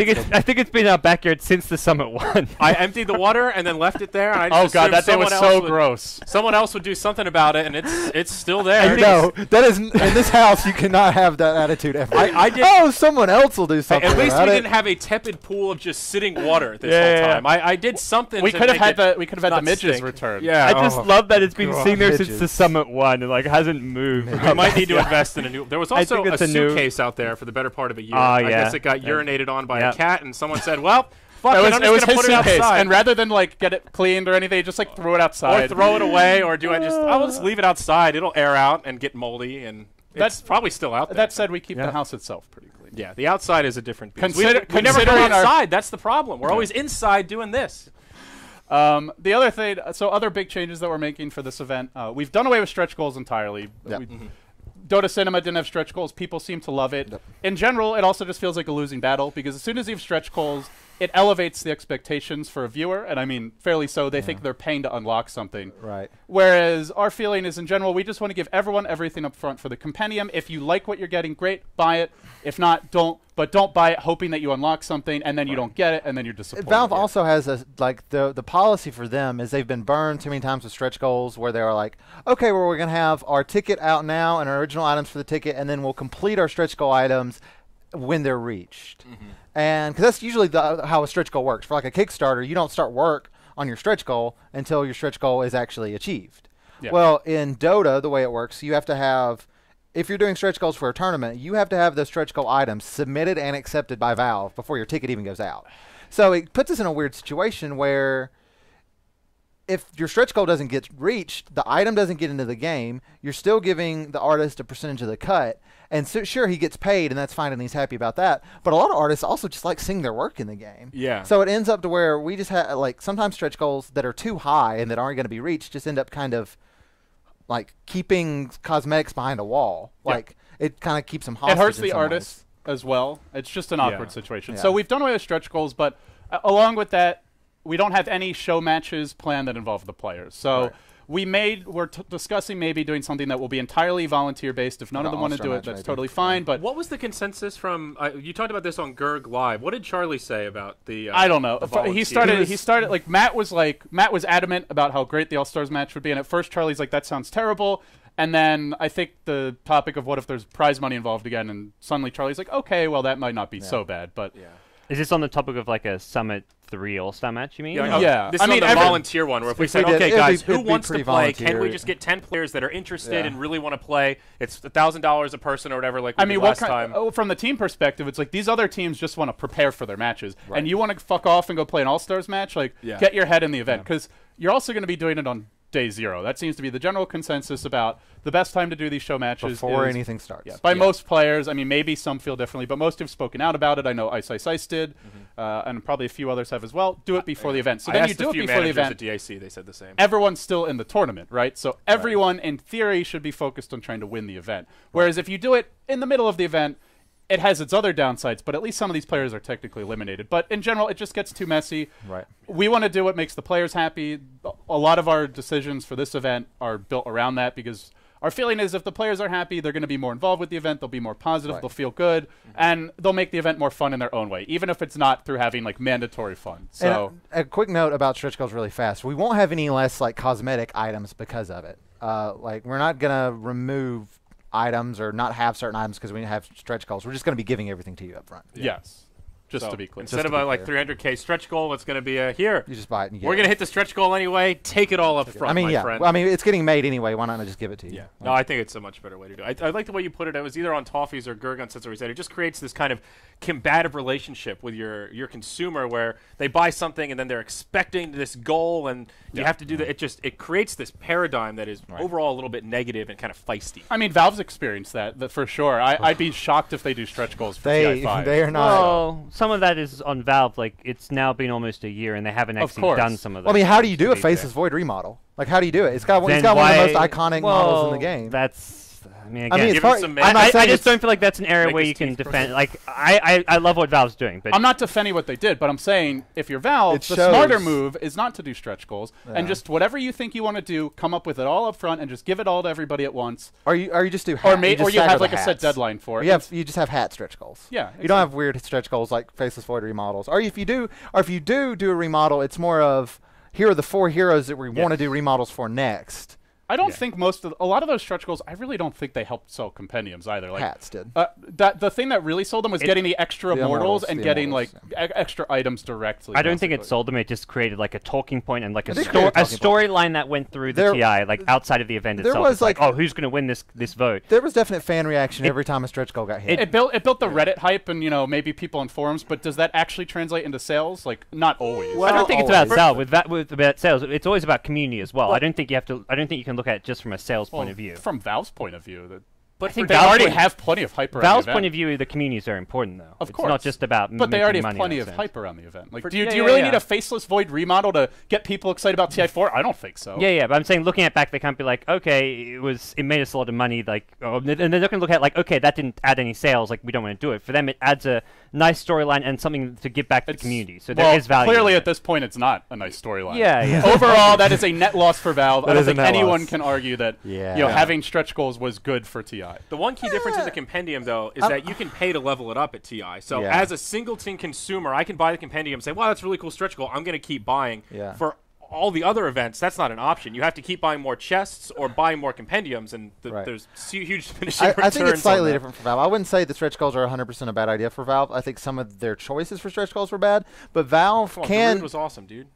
think it's been in our backyard since the Summit 1. I emptied the water and then left it there. And I just God, that thing was so gross. Someone else would do something about it, and it's still there. No, that is in this house. You cannot have that attitude ever. I did. Someone else will do something. At least about we it. didn't have a tepid pool of just sitting water this whole time. I did something. We could have had we could have had Not the midges stink. return. Yeah. I just love that it's been God. sitting there since the Midges. Summit 1 and like hasn't moved. We might need to invest in a new. There was also think a it's a new- suitcase out there for the better part of a year. Ah, I yeah. guess it got urinated on by a cat, and someone said, "Well, fuck It it, was, I'm it was just gonna his put it suitcase, outside and rather than like get it cleaned or anything, just like threw it outside. or throw it away, or do I just? I will just leave it outside. It'll air out and get moldy, and That's- it's probably still out there. That said, we keep Yeah. the house itself pretty clean. yeah, the outside is a different beast. Consider- we never go considering our- outside. That's the problem. We're always inside doing this. The other thing, so other big changes that we're making for this event, we've done away with stretch goals entirely. Yep. Dota Cinema didn't have stretch goals. People seem to love it. Yep. In general, it also just feels like a losing battle because as soon as you have stretch goals, it elevates the expectations for a viewer, and I mean, fairly so. They think they're paying to unlock something. Right. Whereas our feeling is, in general, we just want to give everyone everything up front for the Compendium. If you like what you're getting, great, buy it. If not, don't. But don't buy it hoping that you unlock something, and then you don't get it, and then you're disappointed. Valve also has a the policy for them is they've been burned too many times with stretch goals where they're like, okay, well, we're gonna have our ticket out now and our original items for the ticket, and then we'll complete our stretch goal items when they're reached. And because that's usually how a stretch goal works. For like a Kickstarter, you don't start work on your stretch goal until your stretch goal is actually achieved. Yeah. Well, in Dota, the way it works, you have to have. If you're doing stretch goals for a tournament, you have to have those stretch goal items submitted and accepted by Valve before your ticket even goes out. So it puts us in a weird situation where if your stretch goal doesn't get reached, the item doesn't get into the game, you're still giving the artist a percentage of the cut. And so, sure, he gets paid, and that's fine, and he's happy about that. But a lot of artists also just like seeing their work in the game. Yeah. So it ends up to where we just have, like, sometimes stretch goals that are too high and that aren't going to be reached just end up kind of like keeping cosmetics behind a wall. Yeah. Like it kind of keeps them hostage. It hurts in the some artists as well. It's just an awkward situation. Yeah. So we've done away with stretch goals, but along with that, we don't have any show matches planned that involve the players. So we're discussing maybe doing something that will be entirely volunteer based. If none of them want to do it, that's totally fine. But What was the consensus from? You talked about this on GoDz Live. What did Charlie say about the? I don't know. the He volunteers? started like Matt was adamant about how great the All Stars match would be, and at first Charlie's like, that sounds terrible. And then I think the topic of what if there's prize money involved again, and suddenly Charlie's like, okay, well that might not be so bad, but Is this on the topic of like a Summit 3 All-Star match, you mean? Yeah. This I is mean, on the every- volunteer one, where if we said, we did, okay, it'd guys, be- who it'd be wants to pretty play? Can we volunteer. just get 10 players that are interested Yeah. and really want to play? It's $1,000 a person or whatever, like we I mean, did last time. from the team perspective, it's like these other teams just want to prepare for their matches, and you want to fuck off and go play an All Stars match. Like, get your head in the event because you're also going to be doing it on day 0. That seems to be the general consensus about the best time to do these show matches before is, anything starts. by most players. I mean, maybe some feel differently, but most have spoken out about it. I know Ice Ice Ice did, and probably a few others have as well. Do it before the event. So I then asked you do a it few before the managers event. at DAC. They said the same. Everyone's still in the tournament, right? So everyone, in theory, should be focused on trying to win the event. Whereas if you do it in the middle of the event, it has its other downsides, but at least some of these players are technically eliminated. But in general, it just gets too messy. Right. We want to do what makes the players happy. A lot of our decisions for this event are built around that because our feeling is if the players are happy, they're going to be more involved with the event, they'll be more positive, they'll feel good, and they'll make the event more fun in their own way, even if it's not through having like mandatory fun. So And a quick note about stretch goals really fast. We won't have any less like cosmetic items because of it. Like we're not going to remove items or not have certain items because we have stretch goals. We're just going to be giving everything to you up front. yes, just So to be clear. instead of a like 300K stretch goal, it's going to be a here. You just buy it and you get We're it. going to hit the stretch goal anyway. Take it all up front, I mean, my friend. Well, I mean, it's getting made anyway. Why not just give it to you? Yeah. No, I think it's a much better way to do it. I like the way you put it. It was either on Toffee's or Gurgon said, he said it just creates this kind of combative relationship with your consumer where they buy something and then they're expecting this goal and you have to do that. It creates this paradigm that is overall a little bit negative and kind of feisty. I mean, Valve's experienced that for sure. I'd be shocked if they do stretch goals for They TI5. are not. Well, some of that is on Valve. Like, it's now been almost a year, and they haven't Of actually course. done some of that. Well, I mean, how do you do a Faceless Void remodel? Like, how do you do it? It's got one of the most iconic models in the game. That's. I mean, I again, mean, Give it's it some I'm not I saying just it's- don't feel like that's an area Make where his you can teeth defend. Like, I love what Valve's doing, but I'm not defending what they did, but I'm saying if you're Valve, It the shows. smarter move is not to do stretch goals and Yeah. just whatever you think you want to do, come up with it all up front and just give it all to everybody at once. Or you just do Or hat, you just have stagger like the a set hats. deadline for it. You just have hat stretch goals. Yeah, You don't have weird stretch goals like Faceless Void remodels. Or if you do a remodel, it's more of here are the 4 heroes that we want to do remodels for next. I don't think a lot of those stretch goals, I really don't think they helped sell compendiums either. Like Hats did. The thing that really sold them was getting the extra immortals and getting immortals, extra items directly. I don't think it sold them. It just created like a talking point and like a It did create a talking storyline that went through the TI, like outside of the event there itself. was It's like, like- oh, who's going to win this vote? There was definite fan reaction every time a stretch goal got hit. It built the Reddit hype and maybe people in forums, but does that actually translate into sales? Like not always. I don't think it's about always. sales. With about sales, it's always about community as well. I don't think you can look at it just from a sales point of view. From Valve's point of view, But I think they already have plenty of hype around Valve's the event. point of view, the community is very important, though. Of It's course, not just about. But they already have money plenty in of that hype sense. around the event. Like, For- do you yeah, really yeah. need a faceless void remodel to get people excited about TI4? I don't think so. Yeah, but I'm saying looking at back, they can't be like, okay, it made us a lot of money, like, and they're not going to look at like, okay, that didn't add any sales, like we don't want to do it. For them, it adds a nice storyline and something to give back to the community. So there is value. Clearly, in at this point, it's not a nice storyline. Yeah. Overall, that is a net loss for Valve. I That don't is a think net anyone loss. can argue that Yeah. having stretch goals was good for TI. The one key difference in the compendium, though, is that you can pay to level it up at TI. So Yeah. as a singleton consumer, I can buy the compendium and say, wow, that's a really cool stretch goal. I'm going to keep buying. Yeah. For all the other events, that's not an option. You have to keep buying more chests or buying more compendiums, and Right. there's huge diminishing returns I think it's on slightly that. different for Valve. I wouldn't say the stretch goals are 100% a bad idea for Valve. I think some of their choices for stretch goals were bad, but Valve Come on, can. Darude was awesome, dude.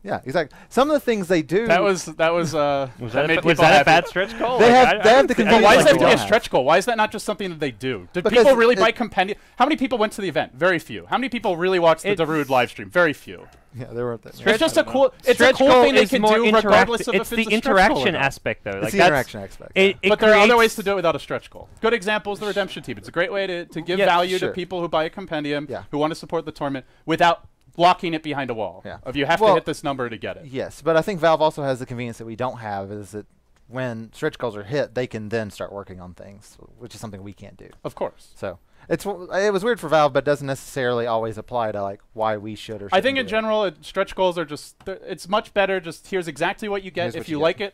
Yeah, exactly. Some of the things they do. Was that Was made that people a happy. bad stretch goal? They Like, have- they have the But convenience why does like that we have to be a don't have. stretch goal? Why is that not just something that they do? Did Because people really it- buy compendium? How many people went to the event? Very few. How many people really watched the Darude live stream? Very few. Yeah, there were. It's just a cool. It's a Stretch cool goal thing they is can more do regardless of it's if the it's a stretch goal or interaction not. aspect, though. It's Like the that's, interaction aspect. It But there are other creates- ways to do it without a stretch goal. Good example is the Redemption Team. It's a great way to give Yeah, value sure. to people who buy a compendium, Yeah. who want to support the tournament, without blocking it behind a wall. Yeah. Of you have to Well, hit this number to get it. Yes, but I think Valve also has the convenience that we don't have, is that when stretch goals are hit, they can then start working on things, which is something we can't do. Of course. So it was weird for Valve, but doesn't necessarily always apply to like why we should or shouldn't I think do in it. general, stretch goals are just. It's much better. Just here's exactly what you get. Here's If what you you like it,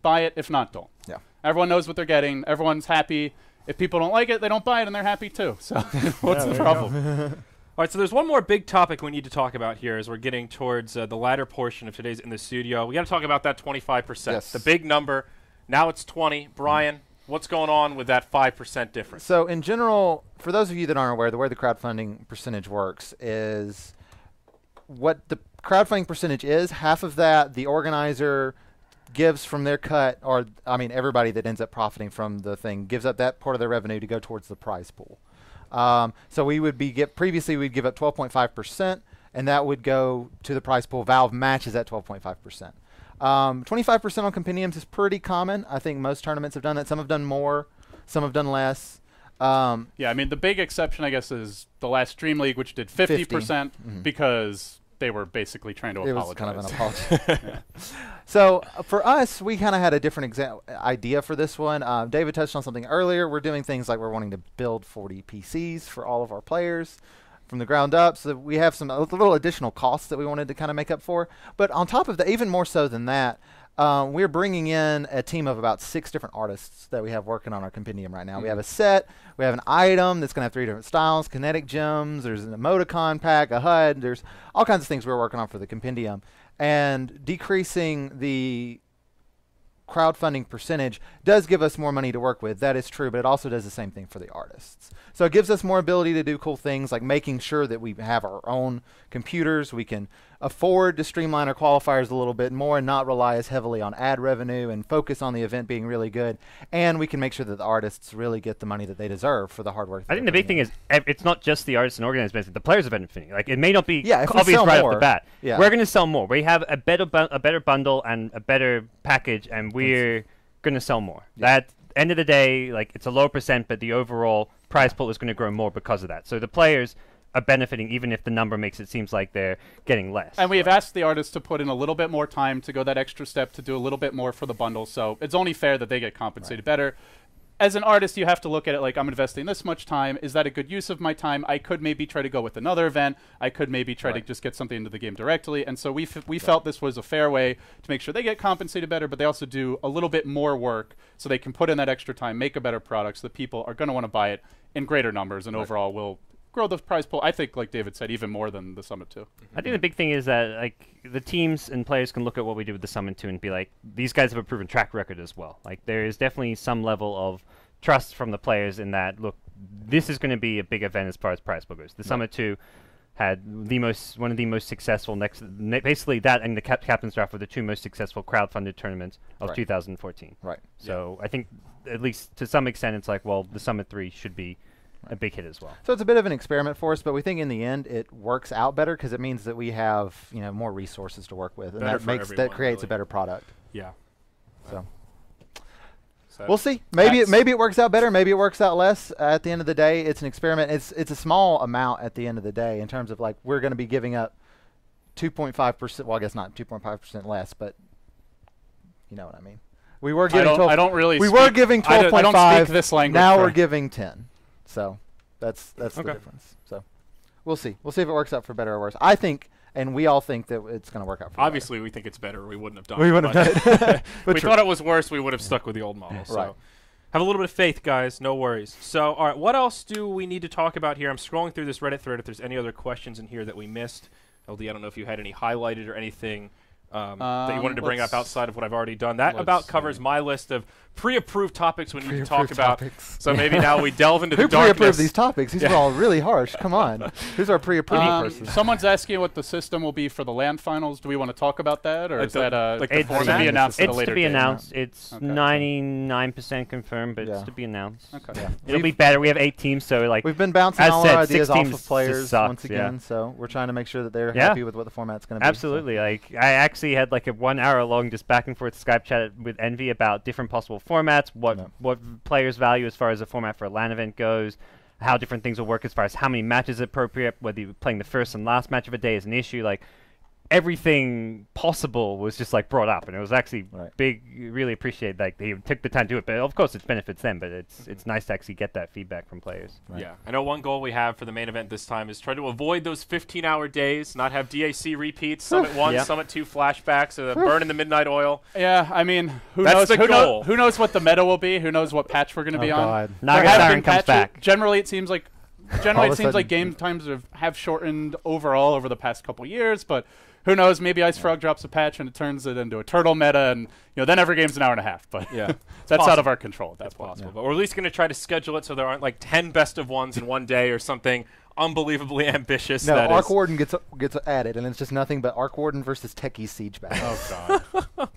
buy it. If not, don't. Yeah. Everyone knows what they're getting. Everyone's happy. If people don't like it, they don't buy it, and they're happy too. So what's the problem? All right, so there's one more big topic we need to talk about here as we're getting towards the latter portion of today's In the Studio. We got to talk about that 25%. Yes. The big number. Now it's 20. Brian, what's going on with that 5% difference? So in general, for those of you that aren't aware, the way the crowdfunding percentage works is what the crowdfunding percentage is. Half of that the organizer gives from their cut, or I mean everybody that ends up profiting from the thing gives up that part of their revenue to go towards the prize pool. So we would previously we'd give up 12.5%, and that would go to the prize pool. Valve matches that 12.5%. 25% on compendiums is pretty common. I think most tournaments have done that. Some have done more, some have done less. Yeah, I mean the big exception, I guess, is the last Dream League, which did 50% because they were basically trying to It apologize. was kind of an apology. So for us, we kind of had a different idea for this one. David touched on something earlier. We're doing things like we're wanting to build 40 PCs for all of our players from the ground up. So we have some little additional costs that we wanted to kind of make up for. But on top of that, even more so than that, we're bringing in a team of about 6 different artists that we have working on our compendium right now. We have a set, we have an item that's going to have 3 different styles, kinetic gems, there's an emoticon pack, a HUD, there's all kinds of things we're working on for the compendium. And decreasing the crowdfunding percentage does give us more money to work with. That is true, but it also does the same thing for the artists. So it gives us more ability to do cool things like making sure that we have our own computers. We can afford to streamline our qualifiers a little bit more and not rely as heavily on ad revenue and focus on the event being really good. And we can make sure that the artists really get the money that they deserve for the hard work. I think the big thing is it's not just the artists and organizers benefiting. The players are benefiting. Like it may not be if we obvious sell right more, off the bat. yeah. We're going to sell more. We have a better bundle and a better package, and we're going to sell more. That end of the day, like it's a low percent, but the overall prize pool is going to grow more because of that. So the players are benefiting, even if the number makes it seems like they're getting less. And we have asked the artists to put in a little bit more time to go that extra step to do a little bit more for the bundle. So it's only fair that they get compensated better. As an artist, you have to look at it like, I'm investing this much time. Is that a good use of my time? I could maybe try to go with another event. I could maybe try to just get something into the game directly. And so we felt this was a fair way to make sure they get compensated better, but they also do a little bit more work so they can put in that extra time, make a better product so that people are going to want to buy it in greater numbers and overall will grow the prize pool. I think, like David said, even more than the Summit 2. I think the big thing is that like the teams and players can look at what we did with the Summit 2 and be like, these guys have a proven track record as well. Like there is definitely some level of trust from the players in that, look, this is going to be a big event as far as prize pool goes. The Summit 2 had one of the most successful basically that and the Captain's Draft were the two most successful crowdfunded tournaments of 2014. Right. So I think at least to some extent it's like, well, the Summit 3 should be a big hit as well. So it's a bit of an experiment for us, but we think in the end it works out better because it means that we have more resources to work with, and that creates a better product. Yeah. So we'll see. Maybe it works out better. Maybe it works out less. At the end of the day, it's an experiment. It's a small amount at the end of the day in terms of like we're going to be giving up 2.5%. Well, I guess not 2.5% less, but you know what I mean. We were giving 12. I don't really. We were giving 12.5. I don't speak this language. Now we're giving 10. So that's the difference. So we'll see. We'll see if it works out for better or worse. I think, and we all think that it's going to work out for Obviously, better. we think it's better. We wouldn't have done it. We wouldn't have done it. If we thought it was worse, we would have stuck with the old model. So Right. have a little bit of faith, guys. No worries. So, all right, what else do we need to talk about here? I'm scrolling through this Reddit thread if there's any other questions in here that we missed. LD, I don't know if you had any highlighted or anything that you wanted to bring up outside of what I've already done. That about covers my list of pre-approved topics we need to talk about. So maybe now we delve into the darkness. Who pre-approved these topics? These are all really harsh. Come on. Who's our pre-approved person? Someone's asking what the system will be for the LAN finals. Do we want to talk about that, or is that the format? To be announced at a later date? It's to be announced. It's 99% confirmed, but it's to be announced. Okay. Yeah. It'll be better. We have 8 teams, so like we've been bouncing all our ideas off of players once again. Yeah. So we're trying to make sure that they're happy with what the format's going to be. Absolutely. So. Like I actually had like a 1 hour long just back and forth Skype chat with Envy about different possible formats, what players value as far as the format for a LAN event goes, how different things will work as far as how many matches are appropriate, whether you're playing the first and last match of a day is an issue. Like everything possible was just like brought up, and it was actually big. Really appreciate that they took the time to do it, but of course it benefits them. But it's nice to actually get that feedback from players. Right. Yeah, I know one goal we have for the main event this time is try to avoid those 15-hour days, not have DAC repeats, Summit 1, Summit 2 flashbacks, burning the midnight oil. Yeah, I mean, who knows what the meta will be? Who knows what patch we're going to be on? Naga comes back. Generally, it seems like game times have shortened overall over the past couple years, but who knows? Maybe Ice Frog drops a patch and it turns it into a turtle meta, and then every game's an hour and a half. But that's out of our control at that point. Possible, but we're at least going to try to schedule it so there aren't like 10 best of ones in one day or something unbelievably ambitious. No, Arc Warden gets added, and it's just nothing but Arc Warden versus Techie Siege battle. Oh god!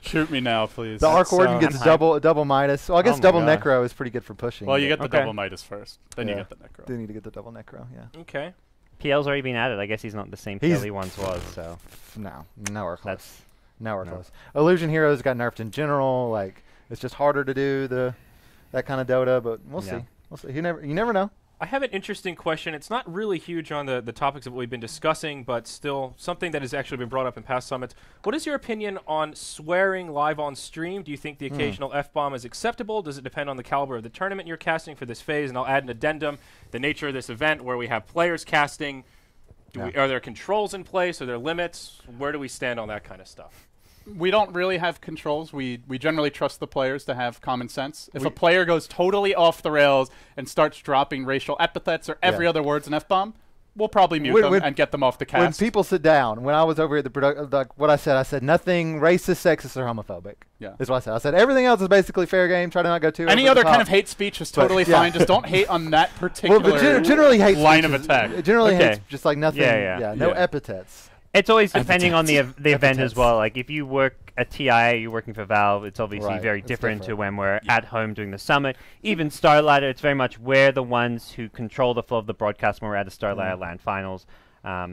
Shoot me now, please. The Arc Warden gets double Midas. Well, I guess double Necro is pretty good for pushing. Well, you get the double Midas first, then you get the Necro. Then you need to get the double Necro. Yeah. Okay. PL's already been added. I guess he's not the same PL he once was. So no, we're close. Now we're close. Illusion Heroes got nerfed in general. Like it's just harder to do that kind of Dota, but we'll see. We'll see. You never know. I have an interesting question. It's not really huge on the topics of what we've been discussing, but still something that has actually been brought up in past summits. What is your opinion on swearing live on stream? Do you think the occasional F-bomb is acceptable? Does it depend on the caliber of the tournament you're casting for this phase? And I'll add an addendum. The nature of this event where we have players casting, are there controls in place? Are there limits? Where do we stand on that kind of stuff? We don't really have controls. We generally trust the players to have common sense. If a player goes totally off the rails and starts dropping racial epithets or every other word's an F-bomb, we'll probably mute them and get them off the cast. When people sit down, when I was over at the production, like what I said nothing racist, sexist, or homophobic. Yeah. Is what I said. I said everything else is basically fair game. Try to not go too Any other kind of hate speech is totally fine. Just don't hate on that particular generally hate line of attack. Generally hates just like nothing. No epithets. It's always depending on the event as well. Like if you work at TI, you're working for Valve, it's obviously very different to when we're at home doing the summit. Even Starlighter, it's very much we're the ones who control the flow of the broadcast when we're at the Starlighter LAN finals.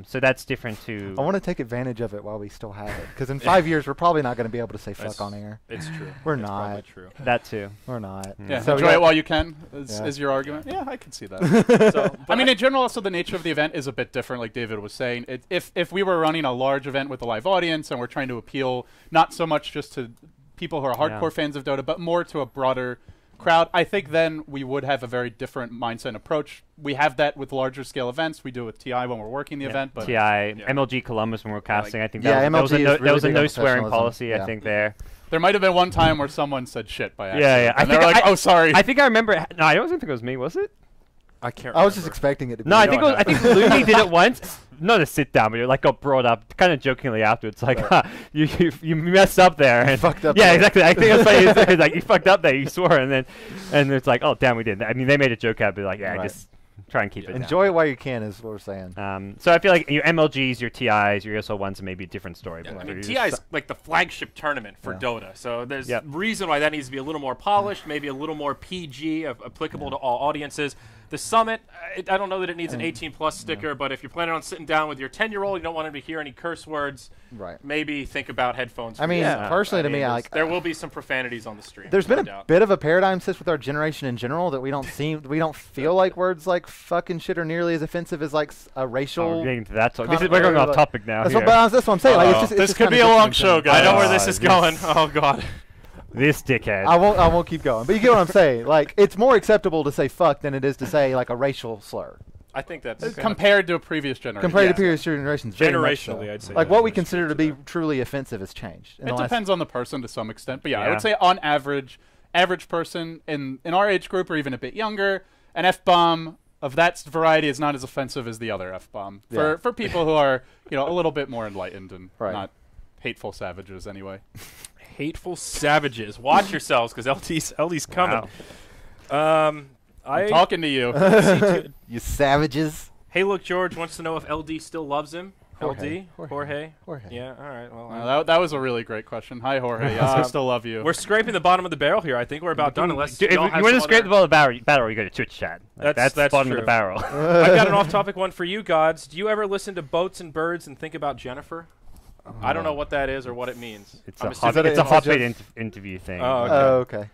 So that's different too. I want to take advantage of it while we still have it, because in 5 years we're probably not going to be able to say fuck on air. It's true. We're it's not. True. That too. We're not. Yeah. So enjoy it while you can. Is your argument? Yeah, I can see that. I mean, in general, also the nature of the event is a bit different. Like David was saying, if we were running a large event with a live audience and we're trying to appeal not so much just to people who are hardcore fans of Dota, but more to a broader crowd, I think then we would have a very different mindset and approach. We have that with larger scale events. We do it with TI when we're working the event. But TI, MLG Columbus when we're casting. I think that was a no swearing policy. I think there. There might have been one time where someone said shit by accident. Yeah. And they're like, oh, sorry. I think I remember. No, I don't think it was me. Was it? I can't. I was just remember. expecting it to be. No, I No, think no. I think Looney did it once. Not a sit down, but it like got brought up kind of jokingly afterwards. Like, Right. you messed up there. And fucked up Yeah, there. exactly. I think that's funny. It's like you fucked up there. You swore, and it's like, oh damn, we did. I mean, they made a joke out of it. Like, yeah, Right. just try and keep it. Enjoy it while you can, is what we're saying. Down. So I feel like your MLGs, your TIs, your ESL ones are maybe a different story. Yeah, but I mean, you're TI just- is like the flagship tournament for Yeah. Dota, so there's Yep. reason why that needs to be a little more polished, maybe a little more PG, applicable to all audiences. The Summit, I don't know that it needs an 18+ sticker, but if you're planning on sitting down with your 10-year-old, you don't want him to hear any curse words, Right. maybe think about headphones. I mean, Yeah. personally, to me, I there's- like. there will be some profanities on the stream. There's been no a doubt. bit of a paradigm shift with our generation in general that we don't feel like words like fucking shit are nearly as offensive as like a Oh, racial. we're getting to that talk. Con- We're going off like- topic now. That's here. what I'm saying. Like, it's just, it's This just could kinda be a long different show, in guys. I know where this God, is going. Oh, God. This dickhead. I won't keep going. But you get what I'm saying. Like, it's more acceptable to say fuck than it is to say like a racial slur. I think that's Compared to a previous generation. Compared Yeah. to previous generations, very much so. generationally, I'd say. Like yeah, what we that's consider to true be truly offensive has changed. in It the last- depends on the person to some extent, but yeah, I Yeah. would say on average person in our age group or even a bit younger, an F-bomb of that variety is not as offensive as the other F-bomb Yeah. for people who are a little bit more enlightened and Right. not hateful savages anyway. Hateful savages. Watch yourselves, because LD's coming. I'm talking to you. You savages. Hey, look, George wants to know if LD still loves him. Jorge. LD? Jorge? Jorge. Yeah, all right. Well, That was a really great question. Hi, Jorge. Yes, I still love you. we're scraping the bottom of the barrel here. I think we're about done, unless If you y'all have want to some scrape other- the ball of the battle, you go to Twitch chat. Like, That's the bottom of true. the barrel. I've got an off-topic one for you, GoDz. Do you ever listen to Boats and Birds and think about Jennifer? I don't know what that is or what it means. It's I'm a assuming hot, it's a it's hot a bit joke. interview thing. Oh, okay. Oh, okay.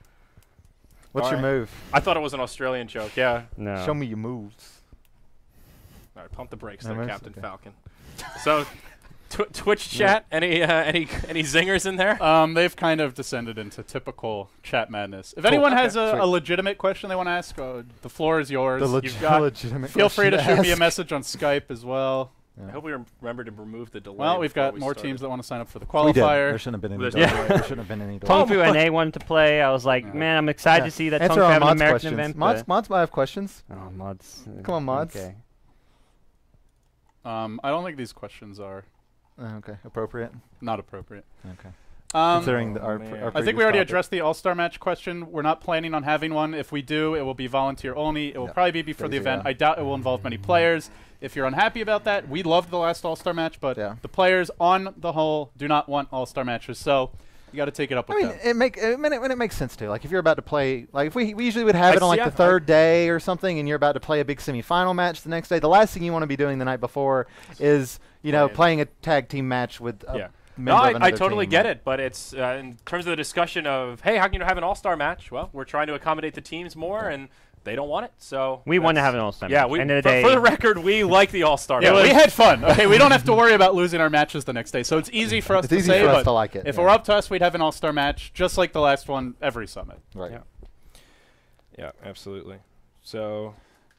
What's All your right. move? I thought it was an Australian joke. Yeah. No. Show me your moves. All right, pump the brakes No, there, that's Captain okay. Falcon. So, Twitch chat. Any zingers in there? They've kind of descended into typical chat madness. If anyone has Okay, a sweet. legitimate question they want to ask, the floor is yours. The legitimate Feel free to question shoot me a ask. message on Skype as well. I hope we remember to remove the delay. Well, we've before got we more started. teams that want to sign up for the We did. qualifier. There shouldn't have been any. There's delay. no way. There shouldn't have been any. delay. Tom Fu and A wanted to play. I was like, Yeah. man, I'm excited Yeah. to see that Answer Tom our have an mods American questions. event. Mods might have questions. Oh, mods. Come on, mods. Okay. I don't think these questions are Okay, appropriate. not appropriate. Okay. Considering Considering Oh, man. I think we already addressed the All-Star match question. We're not planning on having one. If we do, it will be volunteer only. It will Yeah. probably be before the Crazy, event. yeah. I doubt it will involve many players. If you're unhappy about that, we loved the last All-Star match, but Yeah. the players on the whole do not want All-Star matches. So you got to take it up with I mean, them. it makes sense too. Like if you're about to play, like if we usually would have I it on like see, the third day or something, and you're about to play a big semifinal match the next day. The last thing you want to be doing the night before is playing a tag team match with a Yeah. No, member of I another totally team. get it, but it's in terms of the discussion of, hey, how can you have an all-star match? Well, we're trying to accommodate the teams more, and they don't want it, so We want to that's- have an all-star Yeah, match. End of for, the day, for the record, we like the all-star Yeah, match. we had fun. Okay, we don't have to worry about losing our matches the next day, so it's easy for us It's to easy say. for us but to like it. if yeah. it were up to us, we'd have an All-Star match just like the last one every summit. Right. Yeah. Yeah, absolutely. So,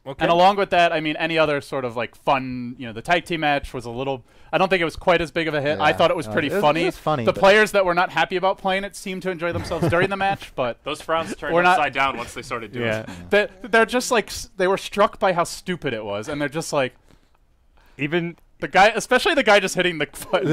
okay. And along with that, I mean, any other sort of like fun, the tag team match was a little. I don't think it was quite as big of a hit. I Yeah. thought it was pretty It was- funny. it was funny, The but- players that were not happy about playing it seemed to enjoy themselves during the match, but Those frowns turned We're not- upside down once they started doing yeah. it. they're just like they were struck by how stupid it was, and they're just like Even the guy, especially the guy just hitting the foot.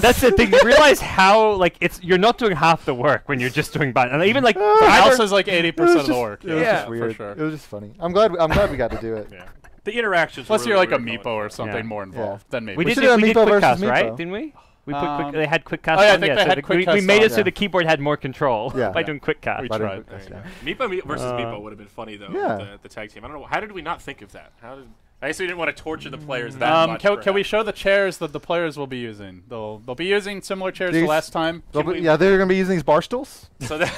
that's the thing. You realize how you're not doing half the work when you're just doing button. And even like The either- house is like 80% of the work. It was Yeah, just for weird. sure. It was just funny. I'm glad we got to do it. Yeah. The interactions. Plus, were you're really, like a really Meepo going or for it. something Yeah. more involved. Then maybe we did should do a quick Meepo versus cast, right? Meepo. Didn't we? Um, They had quick cast. oh yeah, I on, think they so had the- quick we cast made on, it so yeah. the keyboard had more control Yeah. by Yeah. doing quick cast. We By doing tried. quick cast, Meepo versus Uh, Meepo would have been funny though. Yeah. The tag team. I don't know. How did we not think of that? I guess we didn't want to torture the players that much. Can we show the chairs that the players will be using? They'll be using similar chairs to These- last time. They're going to be using these bar stools. So that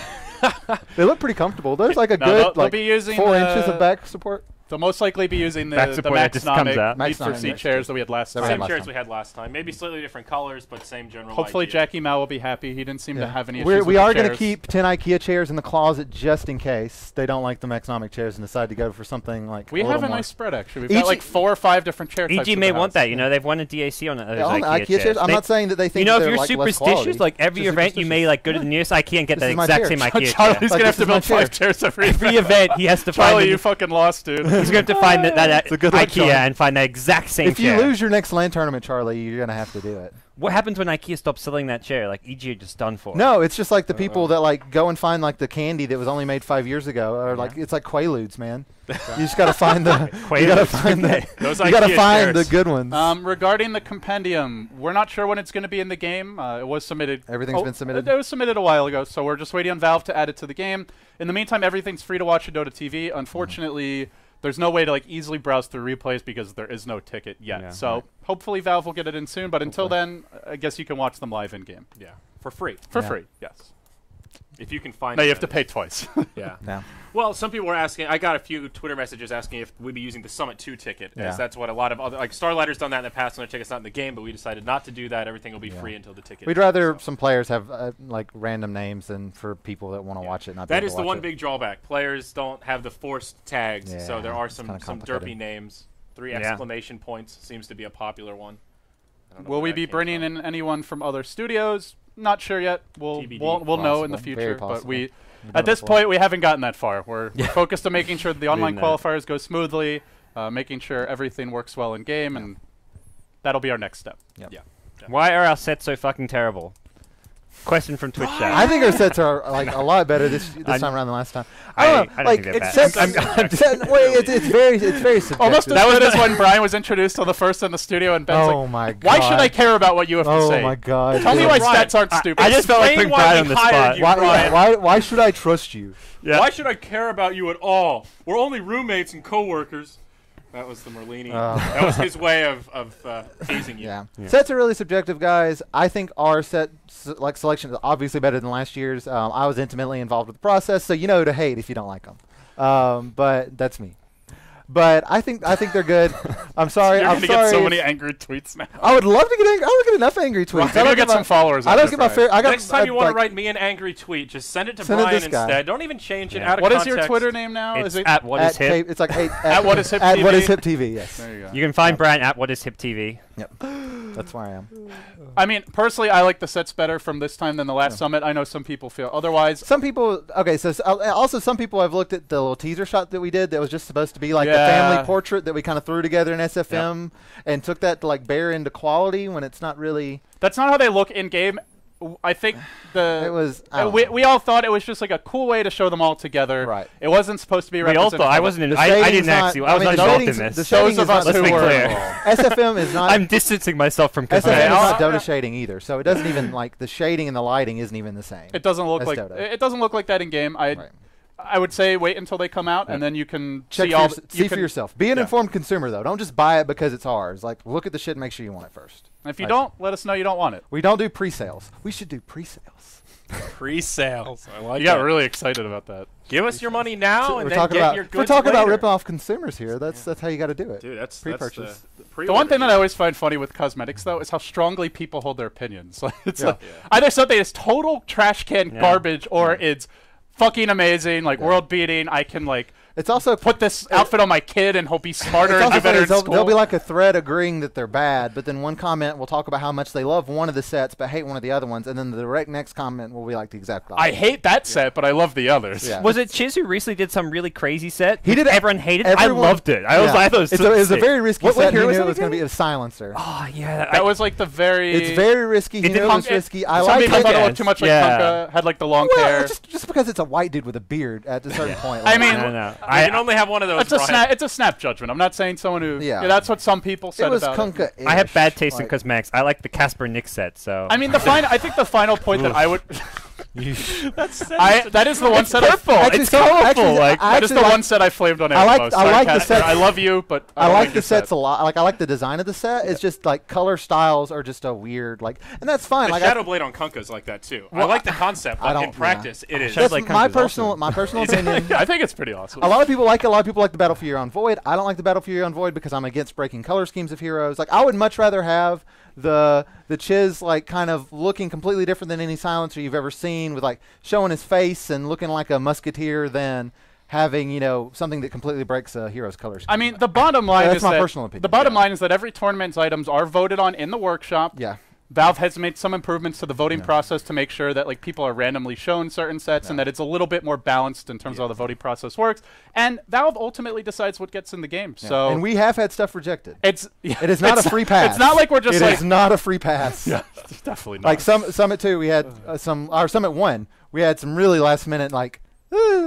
They look pretty comfortable. There's like a No, good they'll be using 4 inches of back support. They'll most likely be using Back the support that just comes out. Need for Maxnomic, seat yeah. chairs that we had last That we time. had same last chairs time. we had last time. Maybe slightly different colors, but same general. Hopefully, idea. Jackie Mao will be happy. He didn't seem to have any issues We with are the going to chairs. keep 10 IKEA chairs in the closet just in case they don't like the Maxnomic chairs and decide to go for something like We a have little a more. nice spread actually. We've Each- got like 4 or 5 different chair types. EG at may the want house. that. They've won a DAC on those Yeah, on the IKEA IKEA chairs. I'm They- not saying that they think if they're you're like less superstitious, quality. like every Just event, you may like go to the nearest IKEA and get This the is my exact chair. same IKEA chair. Charlie's Like, gonna have this to is my build 5 chair. chairs every Every event, he has to find. Charlie, a you new- fucking lost, dude. He's going to find that at It's a good luck IKEA charm. and find that exact same If chair. you lose your next LAN tournament, Charlie, you're gonna have to do it. What happens when IKEA stops selling that chair? Like, EG are just done for. No, it's just like the people that like go and find like the candy that was only made 5 years ago, or like it's like Quaaludes, man. You just gotta find the. You gotta find the. Those You gotta IKEA find chairs. the good ones. Regarding the Compendium, we're not sure when it's going to be in the game. It was submitted. Everything's been submitted? It was submitted a while ago, so we're just waiting on Valve to add it to the game. In the meantime, everything's free to watch at Dota TV. Unfortunately, there's no way to like easily browse through replays because there is no ticket yet. Yeah. So hopefully Valve will get it in soon. But until then, I guess you can watch them live in game Yeah, for free. for Yeah. free. Yes. If you can find No, it, you have to that pay is. twice. Yeah. No. Well, some people were asking. I got a few Twitter messages asking if we'd be using the Summit 2 ticket, Yeah. as that's what a lot of other, like Starlighters done that in the past when their ticket's not in the game, but we decided not to do that. Everything will be free until the ticket. We'd rather so. some players have like random names than for people that want to watch it. Not be That able is to the watch one it. big drawback. Players don't have the forced tags, so there Yeah, are it's some kinda derpy complicated. names. 3 Yeah. exclamation points seems to be a popular one. I don't know Will where we that be came bringing from. in anyone from other studios? Not sure yet. We'll TBD. we'll know in the Possible. Very future. But possible. we We've done at it this before. point we haven't gotten that far. We're focused on making sure that the online Doing that. qualifiers go smoothly, making sure everything works well in game, and that'll be our next step. Yeah. Why are our sets so fucking terrible? Question from Twitch chat. I think our sets are like a lot better this I'm- time around than last time. I don't know, don't like think they're it's bad. sets. Wait, it's very subjective. Almost as good as when Brian was introduced on the first in the studio, and Ben's Oh like, my god. "Why should I care about what you have to Oh say? my god. Tell me dude. why Brian, stats aren't stupid." I just felt like Explain putting why Brian we on the hired spot. you. Why, Brian. why should I trust you? Yeah. Why should I care about you at all? We're only roommates and coworkers. That was the Merlini. That was his way of hazing you. Yeah. Sets are really subjective, guys. I think our selection is obviously better than last year's. I was intimately involved with the process, so you know to hate if you don't like them. But that's me. But I think they're good. I'm sorry. You're I'm gonna sorry. get so many angry tweets now. I would love to get angry. I don't get enough angry tweets. Maybe you'll get some followers. I don't get my fair. I got Next time you want to like, write me an angry tweet, just send it to Send it Brian this guy. instead. Don't even change it Yeah. out of What is context. your Twitter name now? It's Is it at what is hip. It's like At What Is Hip At TV? What Is Hip TV. Yes. There you go. You can find Brian at what is hip TV. Yep. That's where I am. I mean, personally, I like the sets better from this time than the last summit. I know some people feel otherwise. Some people, okay, so also some people have looked at the little teaser shot that we did that was just supposed to be like the Yeah. family portrait that we kind of threw together in SFM and took that to like bear into quality when it's not really. That's not how they look in game. I think It was. I don't we, know. we all thought it was just like a cool way to show them all together. Right. It wasn't supposed to be. We all representative thought I of it. wasn't. In, The I shading's didn't not- actually. I was I mean, not the involved in shading's- this. the shading Those of is us not- who Let's be were clear. involved. SFM is not. I'm distancing myself from SFM is Compendium. not I'll- Dota shading either, so it doesn't even like the shading and the lighting isn't even the same. It doesn't look That's like Dota. it doesn't look like that in game. Right. I would say wait until they come out, and then you can Check see for all. yours- see for yourself. Be an yeah. informed consumer though. Don't just buy it because it's ours. Like look at the shit and make sure you want it first. If you Right. don't, let us know you don't want it. We don't do pre-sales. We should do pre-sales. Pre-sales. I like You got that. really excited about that. Give us your money now, and we're then talking get about your we're goods talking about later. ripping off consumers here. That's how you got to do it. Dude, that's Pre-purchase. the The one thing that I always find funny with cosmetics, though, is how strongly people hold their opinions. Like, it's Yeah. like, either something is total trash can Yeah. garbage, or it's fucking amazing, like world beating. I can like It's also put this outfit on my kid, and he'll be smarter It's and also do better funny, in there'll school. be like a thread agreeing that they're bad, but then one comment will talk about how much they love one of the sets but hate one of the other ones, and then the direct next comment will be like the exact opposite. I hate that set, but I love the others. Yeah. Was it Chiz who recently did some really crazy set? He did it- Everyone hated. everyone- I loved it. I Yeah. thought it was. It was a very risky What set. hero He was knew it it was going to again? be a silencer. Oh yeah, That was like the very. It's very risky. He It knew did it was Kunka- risky. I Some like people it. thought it Yes. looked too much like Yeah. Kunka. Had like the long Well, hair. just because it's a white dude with a beard at a certain point. I mean, No. I can only have one of those. It's a Brian. snap. It's a snap judgment. I'm not saying someone who. Yeah. That's what some people said it was about it. Kunka. I have bad taste in cosmetics. I like the Casper Nick set. So I mean, I think the final point that I would. that is the one set. purple. Actually, It's so- colorful. actually, like I That is the actually one set I flamed on. I like- most. I like the kinda- sets- I love you, but I don't like your the sets set. a lot. Like I like the design of the set. It's just like color styles are just a weird and that's fine. The Like Shadow Blade on Kunkka is like that too. I like the concept, I but don't- in practice, it is. Shadow that's Blade my Kunka's personal awesome. my personal opinion. I think it's pretty awesome. A lot of people like it. A lot of people like the Battle Fury on Void. I don't like the Battle Fury on Void because I'm against breaking color schemes of heroes. Like I would much rather have the Chiz like kind of looking completely different than any silencer you've ever seen, with like showing his face and looking like a musketeer, than having something that completely breaks a hero's color scheme. I mean, the bottom line That's is my that personal opinion. the bottom line is that every tournament's items are voted on in the workshop. Yeah. Valve has made some improvements to the voting process to make sure that like people are randomly shown certain sets and that it's a little bit more balanced in terms of how the voting process works. And Valve ultimately decides what gets in the game. So and we have had stuff rejected. it is not a free pass. It's not like we're just It is not a free pass. Yeah, it's definitely not. Like Summit 2, we had our Summit 1, we had some really last minute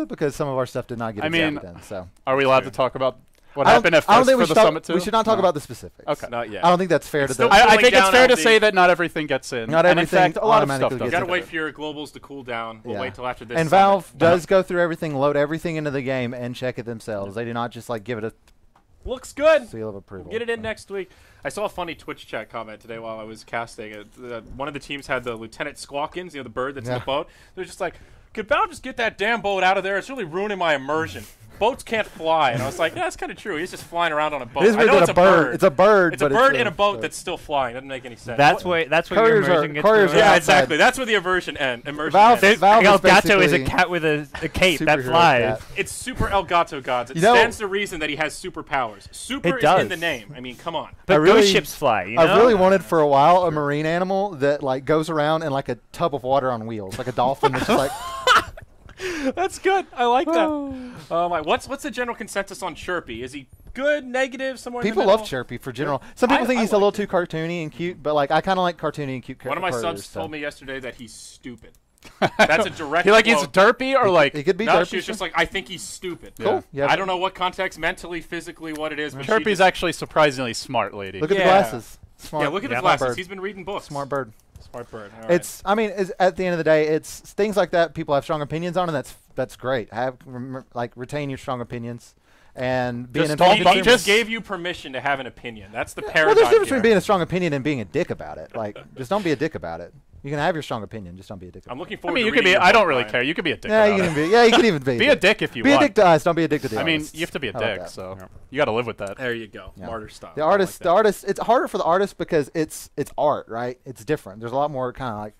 because some of our stuff did not get accepted in. So are we allowed to talk about what happened at first for the Summit 2? We should not talk about the specifics. Okay. Not yet. I don't think that's fair to the... I think it's fair to say that not everything gets in. Not everything and in fact, a lot of automatically stuff gets does. Got to wait for your globals to cool down. We'll wait till after this. And Valve does go through everything, load everything into the game, and check it themselves. They do not just give it a looks good. seal of approval. Get it in next week. I saw a funny Twitch chat comment today while I was casting. One of the teams had the Lieutenant Squawkins, the bird that's in the boat. They're just like, could Valve just get that damn boat out of there? It's really ruining my immersion. Boats can't fly. And I was like, yeah, that's kind of true. He's just flying around on a boat. I know it's a bird. It's a bird. It's a bird in a boat that's still flying. Doesn't make any sense. That's where your immersion gets couriers ruined. Yeah, exactly. That's where the immersion ends. Valve Elgato is a cat with a cape that flies. It's Super Elgato GoDz. It stands to reason that he has superpowers. Super is in the name. I mean, come on. But those ships fly, you know? I really wanted for a while a marine animal that goes around in a tub of water on wheels, like a dolphin. That's just That's good. I like that. What's the general consensus on Chirpy? Is he good, negative, somewhere in the People middle? love Chirpy for general. Some people think he's a little too cartoony and cute, but I kind of like cartoony and cute characters. One of my subs told me yesterday that he's stupid. That's a direct quote. He's derpy or He could be no, derpy. she was just like, I think he's stupid. Cool. Yeah. I don't know what context, mentally, physically, what it is. But Chirpy's actually surprisingly smart, lady. Look at the glasses. Smart. Yeah, look at the Smart glasses. bird. He's been reading books. Smart bird. Smart bird. All right. At the end of the day, it's things like that people have strong opinions on, and that's great. Retain your strong opinions and be an informed He consumer. just gave you permission to have an opinion. That's the paradigm. Well, there's a difference here. between being a strong opinion and being a dick about it. Just don't be a dick about it. You can have your strong opinion, just don't be a dick about it. I'm looking forward. you could be. I don't really care. You could be a dick. Yeah, you can be. Yeah, you can even be. Be a dick if you be want. Be a dick to us. Don't be a dick to the artists. you have to be a dick, so Yeah. you got to live with that. There you go. Yeah. Martyr style. The artist. It's harder for the artist because it's art, right? It's different. There's a lot more kind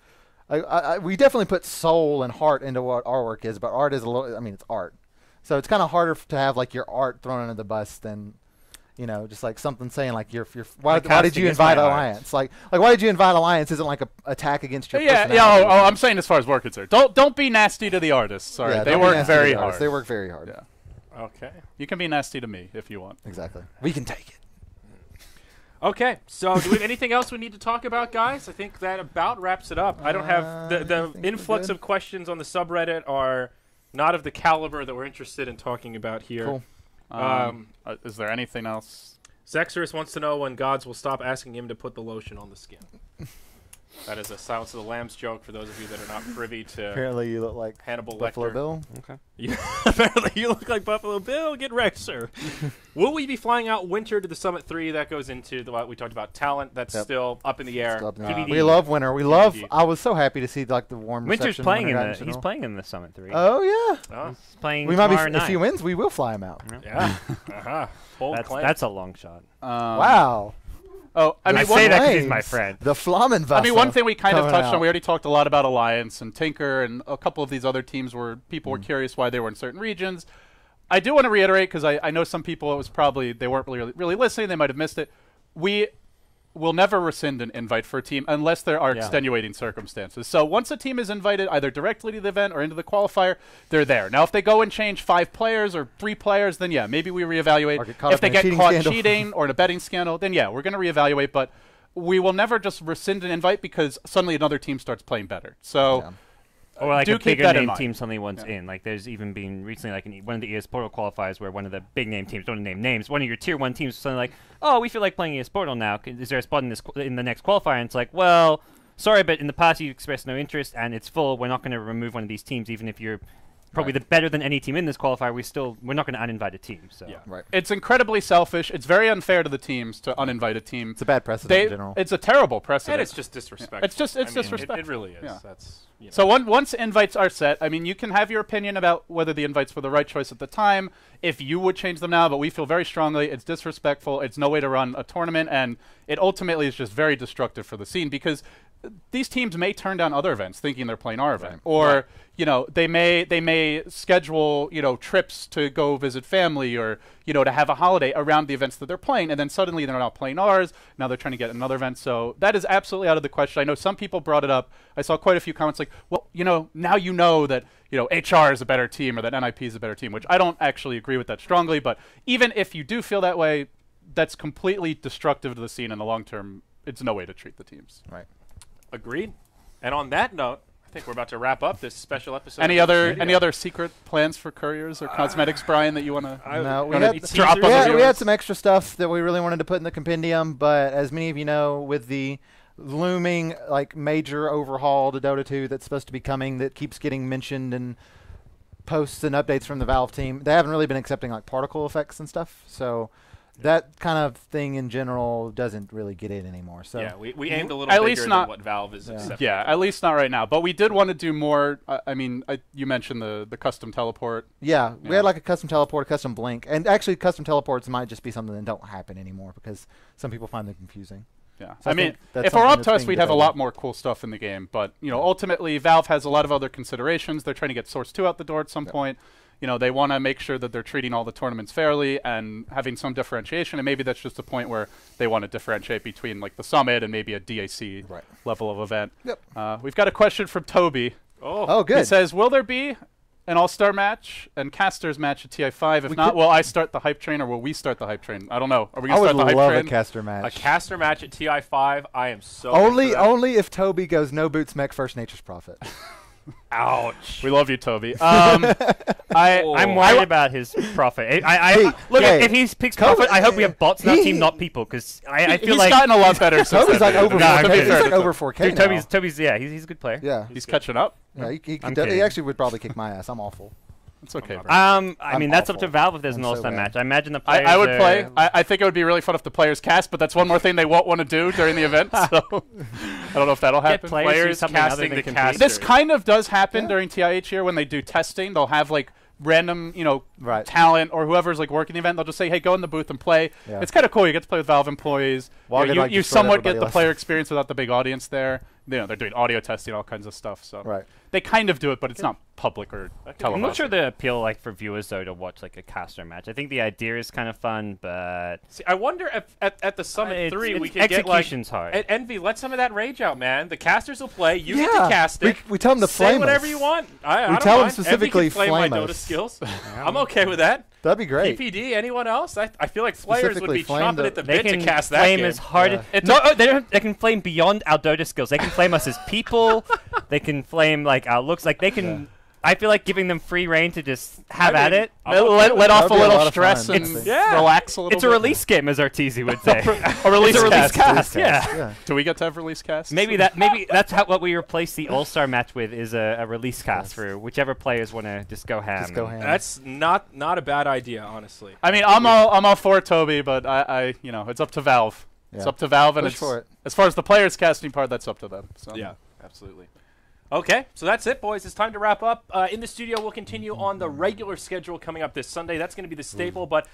of we definitely put soul and heart into what our work is, but art is a little. I mean, it's art, so it's kind of harder to have your art thrown under the bus than. Just something saying why did you invite Alliance? Like why did you invite Alliance isn't like a attack against your personality. I'm saying as far as we're concerned, don't be nasty to the artists. Sorry, they work very hard. They work very hard. Yeah. Okay. You can be nasty to me if you want. Exactly. We can take it. Okay, so do we have anything else we need to talk about, guys? I think that about wraps it up. I don't have the influx of questions on the subreddit are not of the caliber that we're interested in talking about here. Cool. Is there anything else? Zexorus wants to know when GoDz will stop asking him to put the lotion on the skin. That is a Silence of the Lambs joke for those of you that are not privy to Apparently you look like Hannibal Buffalo Lecter. Bill. Okay. Apparently you look like Buffalo Bill. Get wrecked, sir. Will we be flying out winter to the Summit 3? That goes into what we talked about. Talent, that's still up in the air. We love winter. We love. I was so happy to see the warm Winter's reception. playing he's playing in the Summit 3. Oh yeah. Oh. He's playing We might be tomorrow night. if he wins, we will fly him out. Yeah. Bold claim. That's a long shot. Wow. Oh, I say that because he's my friend. The Flammenwasser. I mean, one thing we kind of touched out. on, we already talked a lot about Alliance and Tinker and a couple of these other teams where people were curious why they were in certain regions. I do want to reiterate, because I know some people, it was probably, they weren't really listening, they might have missed it. We will never rescind an invite for a team unless there are extenuating circumstances. So once a team is invited either directly to the event or into the qualifier, they're there. Now, if they go and change 5 players or 3 players, then yeah, maybe we reevaluate. If they get caught cheating or in a betting scandal, then yeah, we're going to reevaluate. But we will never just rescind an invite because suddenly another team starts playing better. So or like do a keep bigger that in name mind. team suddenly wants in. Like there's even been recently like in one of the ES Portal qualifiers where one of the big name teams, don't name names, one of your tier 1 teams was suddenly like, oh, we feel like playing ES Portal now. Is there a spot in the next qualifier? And it's like, well, sorry, but in the past you expressed no interest and it's full. We're not going to remove one of these teams even if you're probably the better than any team in this qualifier. We're not going to uninvite a team. So it's incredibly selfish. It's very unfair to the teams to uninvite a team. It's a bad precedent in general. It's a terrible precedent. And it's just disrespectful. It's disrespectful. It really is. Yeah. That's So once invites are set, I mean, you can have your opinion about whether the invites were the right choice at the time, if you would change them now, but we feel very strongly it's disrespectful, it's no way to run a tournament, and it ultimately is just very destructive for the scene because these teams may turn down other events thinking they're playing our event, or they may schedule trips to go visit family, or to have a holiday around the events that they're playing, and then suddenly they're not playing ours. Now they're trying to get another event, so that is absolutely out of the question. I know some people brought it up. I saw quite a few comments like, well, now that HR is a better team or that NIP is a better team, which I don't actually agree with that strongly. But even if you do feel that way, that's completely destructive to the scene in the long term. It's no way to treat the teams. Right. Agreed. And on that note, I think we're about to wrap up this special episode. Any other secret plans for couriers or cosmetics, Brian, that you want to? No, we had some extra stuff that we really wanted to put in the compendium, but as many of you know, with the looming major overhaul to Dota 2 that's supposed to be coming, that keeps getting mentioned in posts and updates from the Valve team, they haven't really been accepting particle effects and stuff. So that kind of thing in general doesn't really get in anymore. So yeah, we aimed a little bigger than what Valve is accepting. Yeah, at least not right now. But we did want to do more. You mentioned the custom teleport. Yeah, we had a custom teleport, a custom blink, and actually custom teleports might just be something that don't happen anymore because some people find them confusing. Yeah, so if it were up to us, we'd have a lot more cool stuff in the game. But ultimately, Valve has a lot of other considerations. They're trying to get Source 2 out the door at some point. They want to make sure that they're treating all the tournaments fairly and having some differentiation. And maybe that's just a point where they want to differentiate between the Summit and maybe a DAC level of event. Yep. We've got a question from Toby. Oh, good. It says, will there be an all-star match and casters match at TI5? If not, will I start the hype train or will we start the hype train? I don't know. Are we going to start the hype train? I would love a caster match. A caster match at TI5. I am so only if Toby goes no boots mech first nature's prophet. Ouch. We love you, Toby. I'm worried about his profit. If he picks profit, I hope we have bots in our team, not people, because I feel he's gotten a lot better. Toby's over 4K. Dude, Toby's he's a good player. Yeah, he's catching up. Yeah, he actually would probably kick my ass. I'm awful. It's okay. That's up to Valve if there's an all-star match. I imagine the players. I would play. I think it would be really fun if the players cast, but that's one more thing they won't want to do during the event. So I don't know if that'll happen. Players casting the caster. This kind of does happen during TIH here when they do testing. They'll have random, talent or whoever's working the event. They'll just say, "Hey, go in the booth and play." Yeah. It's kind of cool. You get to play with Valve employees. You somewhat get the player experience without the big audience there. They're doing audio testing, all kinds of stuff. So they kind of do it, but it's not public or televised. I'm not sure the appeal for viewers though to watch a caster match. I think the idea is kind of fun, but I wonder if at the Summit 3 we could execution's get hard. At Envy, let some of that rage out, man. The casters will play. You get to cast it. We tell them to flame us. Say whatever you want. I tell them mind. specifically flame my Dota skills. I'm okay with that. That'd be great. PPD, anyone else? I feel like players would be chomping at the bit to cast that flame game. As hard they can flame beyond our Dota skills. They can flame us as people. They can flame our looks. They can. I feel like giving them free reign to just have at it. Let off a little stress and relax a little bit. It's a release game, as Arteezy would say. a release cast. Yeah. Do we get to have release casts? Maybe that's what we replace the All-Star match with is a release cast for whichever players want to just go ham. That's not a bad idea, honestly. I'm all for Toby, but I it's up to Valve. Yeah. It's up to Valve, and as far as the players casting part, that's up to them. So. Yeah, absolutely. Okay, so that's it, boys. It's time to wrap up. In the studio, we'll continue on the regular schedule coming up this Sunday. That's going to be the staple, but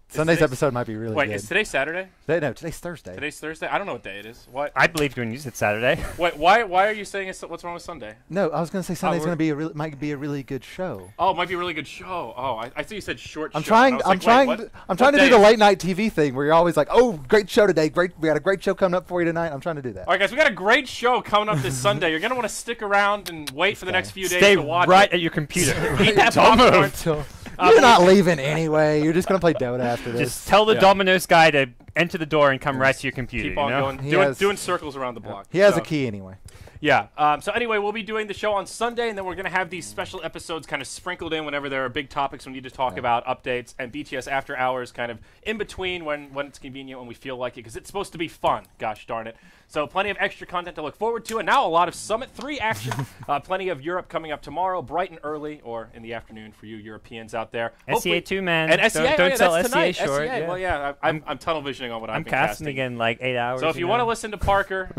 Sunday's episode might be really good. Wait, is today Saturday? No, today's Thursday. Today's Thursday? I don't know what day it is. What? I believed when you said Saturday. Wait, why are you saying what's wrong with Sunday? No, I was going to say Sunday's going to be might be a really good show. Oh, it might be a really good show. Oh, I thought you said short show. I'm trying to do the late night TV thing where you're always like, "Oh, great show today. We got a great show coming up for you tonight." I'm trying to do that. All right, guys, we got a great show coming up this Sunday. You're going to want to stick around and wait for the next few days to watch Stay right at your computer. Eat that popcorn. You're not leaving anyway. You're just going to play Dota after this. Just tell the Domino's guy to enter the door and come right to your computer. Keep on going, doing circles around the block. He has a key anyway. Yeah. So anyway, we'll be doing the show on Sunday, and then we're going to have these special episodes kind of sprinkled in whenever there are big topics we need to talk about, updates, and BTS After Hours kind of in between when it's convenient, when we feel like it, because it's supposed to be fun, gosh darn it. So plenty of extra content to look forward to, and now a lot of Summit 3 action. Plenty of Europe coming up tomorrow, bright and early, or in the afternoon for you Europeans out there. SEA 2, man. And SEA, don't sell SEA short. SEA. Well, yeah, I'm tunnel visioning on what I've been casting. I'm casting again like 8 hours. So if you want to listen to Parker,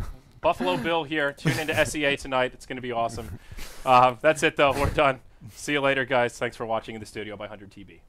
Buffalo Bill here, tune into SEA tonight. It's going to be awesome. That's it, though. We're done. See you later, guys. Thanks for watching in the studio by 100 TB.